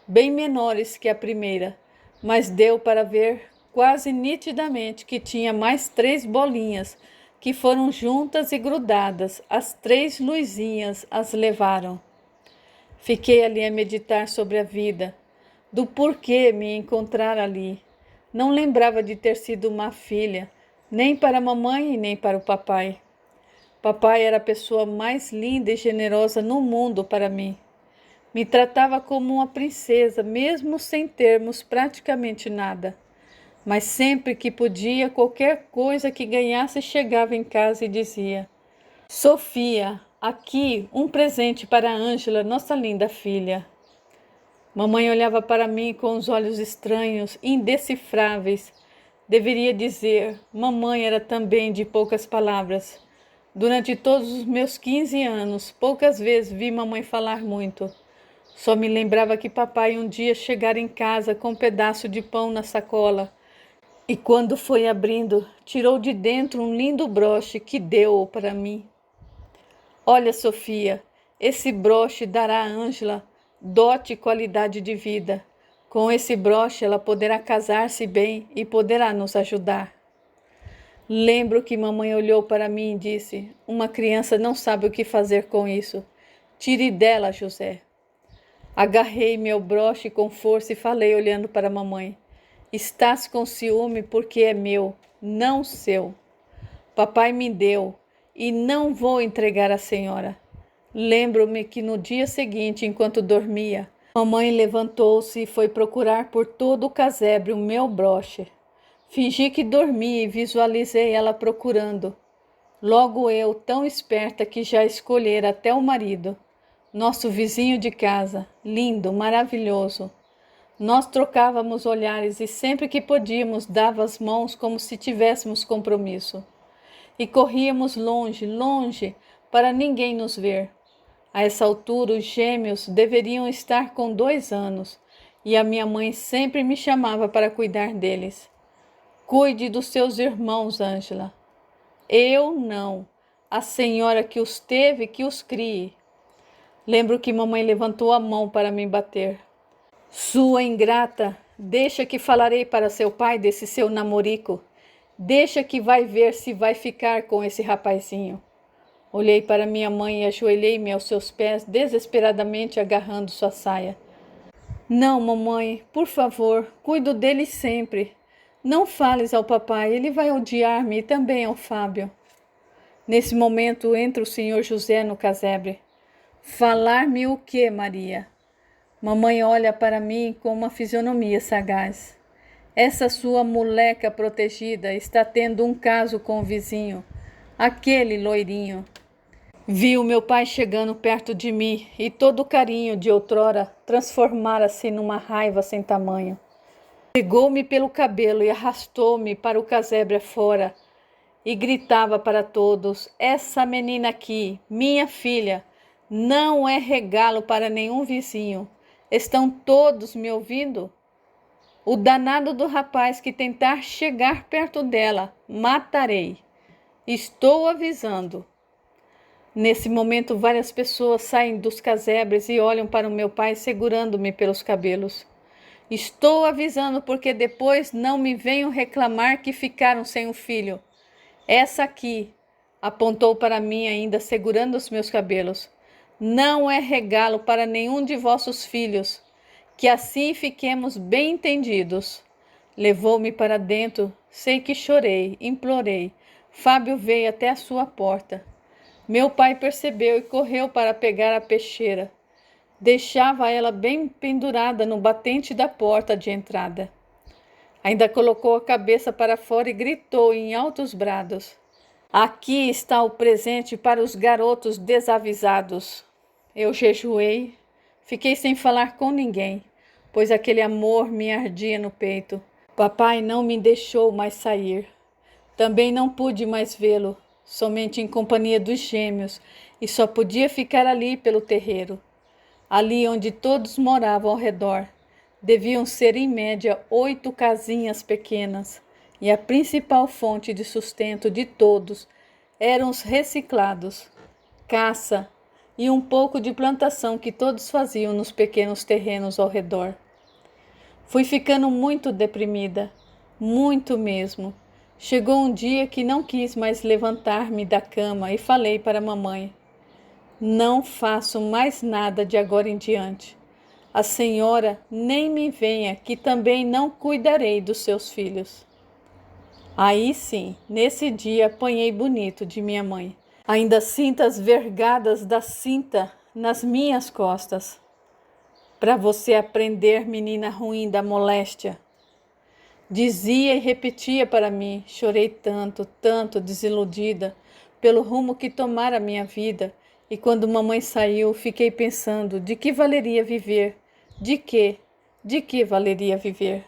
bem menores que a primeira, mas deu para ver quase nitidamente que tinha mais 3 bolinhas que foram juntas e grudadas. As 3 luzinhas as levaram. Fiquei ali a meditar sobre a vida, do porquê me encontrar ali. Não lembrava de ter sido uma filha, nem para a mamãe e nem para o papai. Papai era a pessoa mais linda e generosa no mundo para mim. Me tratava como uma princesa, mesmo sem termos praticamente nada. Mas sempre que podia, qualquer coisa que ganhasse chegava em casa e dizia: Sofia, aqui um presente para Ângela, nossa linda filha. Mamãe olhava para mim com os olhos estranhos, indecifráveis. Deveria dizer, mamãe era também de poucas palavras. Durante todos os meus 15 anos, poucas vezes vi mamãe falar muito. Só me lembrava que papai um dia chegara em casa com um pedaço de pão na sacola e quando foi abrindo, tirou de dentro um lindo broche que deu para mim. Olha, Sofia, esse broche dará a Ângela dote e qualidade de vida. Com esse broche ela poderá casar-se bem e poderá nos ajudar. Lembro que mamãe olhou para mim e disse: uma criança não sabe o que fazer com isso. Tire dela, José. Agarrei meu broche com força e falei olhando para a mamãe: estás com ciúme porque é meu, não seu. Papai me deu e não vou entregar à senhora. Lembro-me que no dia seguinte, enquanto dormia, mamãe levantou-se e foi procurar por todo o casebre o meu broche. Fingi que dormia e visualizei ela procurando. Logo eu, tão esperta que já escolhera até o marido, nosso vizinho de casa, lindo, maravilhoso. Nós trocávamos olhares e sempre que podíamos dava as mãos como se tivéssemos compromisso. E corríamos longe, longe, para ninguém nos ver. A essa altura os gêmeos deveriam estar com 2 anos e a minha mãe sempre me chamava para cuidar deles. Cuide dos seus irmãos, Ângela. Eu não. A senhora que os teve, que os crie. Lembro que mamãe levantou a mão para me bater. Sua ingrata, deixa que falarei para seu pai desse seu namorico. Deixa que vai ver se vai ficar com esse rapazinho. Olhei para minha mãe e ajoelhei-me aos seus pés, desesperadamente agarrando sua saia. Não, mamãe, por favor, cuido dele sempre. Não fales ao papai, ele vai odiar-me e também ao Fábio. Nesse momento entra o senhor José no casebre. Falar-me o quê, Maria? Mamãe olha para mim com uma fisionomia sagaz. Essa sua moleca protegida está tendo um caso com o vizinho, aquele loirinho. Vi o meu pai chegando perto de mim e todo o carinho de outrora transformara-se numa raiva sem tamanho. Pegou-me pelo cabelo e arrastou-me para o casebre fora e gritava para todos: essa menina aqui, minha filha, não é regalo para nenhum vizinho. Estão todos me ouvindo? O danado do rapaz que tentar chegar perto dela, matarei. Estou avisando. Nesse momento, várias pessoas saem dos casebres e olham para o meu pai segurando-me pelos cabelos. Estou avisando porque depois não me venham reclamar que ficaram sem o filho. Essa aqui, apontou para mim ainda segurando os meus cabelos, não é regalo para nenhum de vossos filhos, que assim fiquemos bem entendidos. Levou-me para dentro, sei que chorei, implorei. Fábio veio até a sua porta. Meu pai percebeu e correu para pegar a peixeira. Deixava ela bem pendurada no batente da porta de entrada. Ainda colocou a cabeça para fora e gritou em altos brados: aqui está o presente para os garotos desavisados. Eu jejuei, fiquei sem falar com ninguém, pois aquele amor me ardia no peito. Papai não me deixou mais sair. Também não pude mais vê-lo, somente em companhia dos gêmeos, e só podia ficar ali pelo terreiro. Ali onde todos moravam ao redor. Deviam ser em média 8 casinhas pequenas, e a principal fonte de sustento de todos eram os reciclados, caça e um pouco de plantação que todos faziam nos pequenos terrenos ao redor. Fui ficando muito deprimida, muito mesmo. Chegou um dia que não quis mais levantar-me da cama e falei para a mamãe: não faço mais nada de agora em diante. A senhora nem me venha, que também não cuidarei dos seus filhos. Aí sim, nesse dia apanhei bonito de minha mãe. Ainda sinto as vergadas da cinta nas minhas costas. Para você aprender, menina ruim da moléstia. Dizia e repetia para mim. Chorei tanto, tanto desiludida pelo rumo que tomara a minha vida. E quando mamãe saiu, fiquei pensando: de que valeria viver? De quê? De que valeria viver?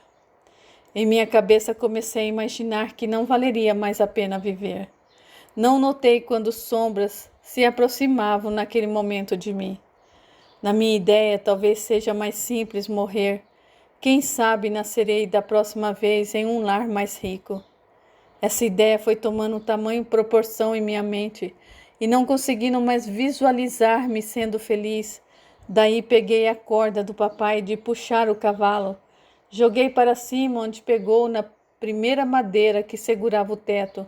Em minha cabeça comecei a imaginar que não valeria mais a pena viver. Não notei quando sombras se aproximavam naquele momento de mim. Na minha ideia, talvez seja mais simples morrer. Quem sabe nascerei da próxima vez em um lar mais rico. Essa ideia foi tomando tamanho proporção em minha mente e não conseguindo mais visualizar-me sendo feliz. Daí peguei a corda do papai de puxar o cavalo, joguei para cima onde pegou na primeira madeira que segurava o teto.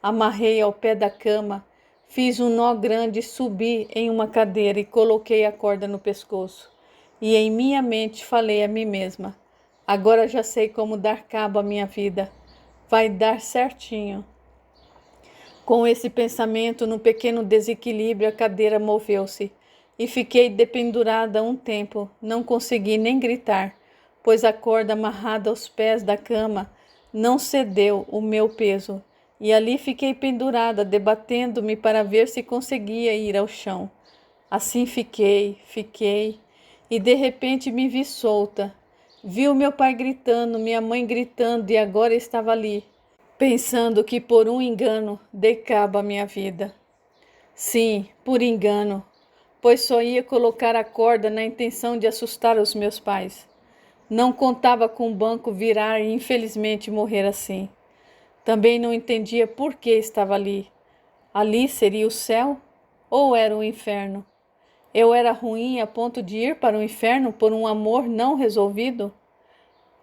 Amarrei ao pé da cama, fiz um nó grande, subi em uma cadeira e coloquei a corda no pescoço. E em minha mente falei a mim mesma: agora já sei como dar cabo à minha vida. Vai dar certinho. Com esse pensamento, no pequeno desequilíbrio, a cadeira moveu-se e fiquei dependurada um tempo. Não consegui nem gritar, pois a corda amarrada aos pés da cama não cedeu o meu peso. E ali fiquei pendurada, debatendo-me para ver se conseguia ir ao chão. Assim fiquei, e de repente me vi solta. Vi o meu pai gritando, minha mãe gritando, e agora estava ali, pensando que por um engano dei cabo à minha vida. Sim, por engano, pois só ia colocar a corda na intenção de assustar os meus pais. Não contava com o banco virar e infelizmente morrer assim. Também não entendia por que estava ali. Ali seria o céu ou era o inferno? Eu era ruim a ponto de ir para o inferno por um amor não resolvido?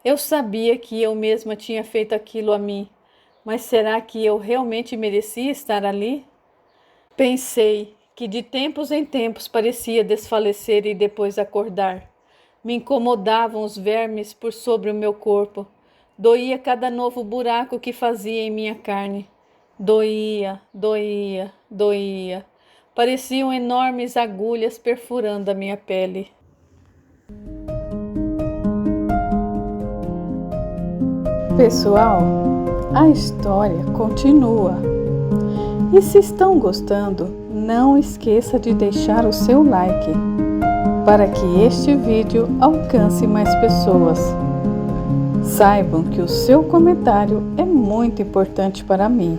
Eu sabia que eu mesma tinha feito aquilo a mim, mas será que eu realmente merecia estar ali? Pensei que de tempos em tempos parecia desfalecer e depois acordar. Me incomodavam os vermes por sobre o meu corpo. Doía cada novo buraco que fazia em minha carne. Doía, doía, doía. Pareciam enormes agulhas perfurando a minha pele. Pessoal, a história continua. E se estão gostando, não esqueça de deixar o seu like para que este vídeo alcance mais pessoas. Saibam que o seu comentário é muito importante para mim.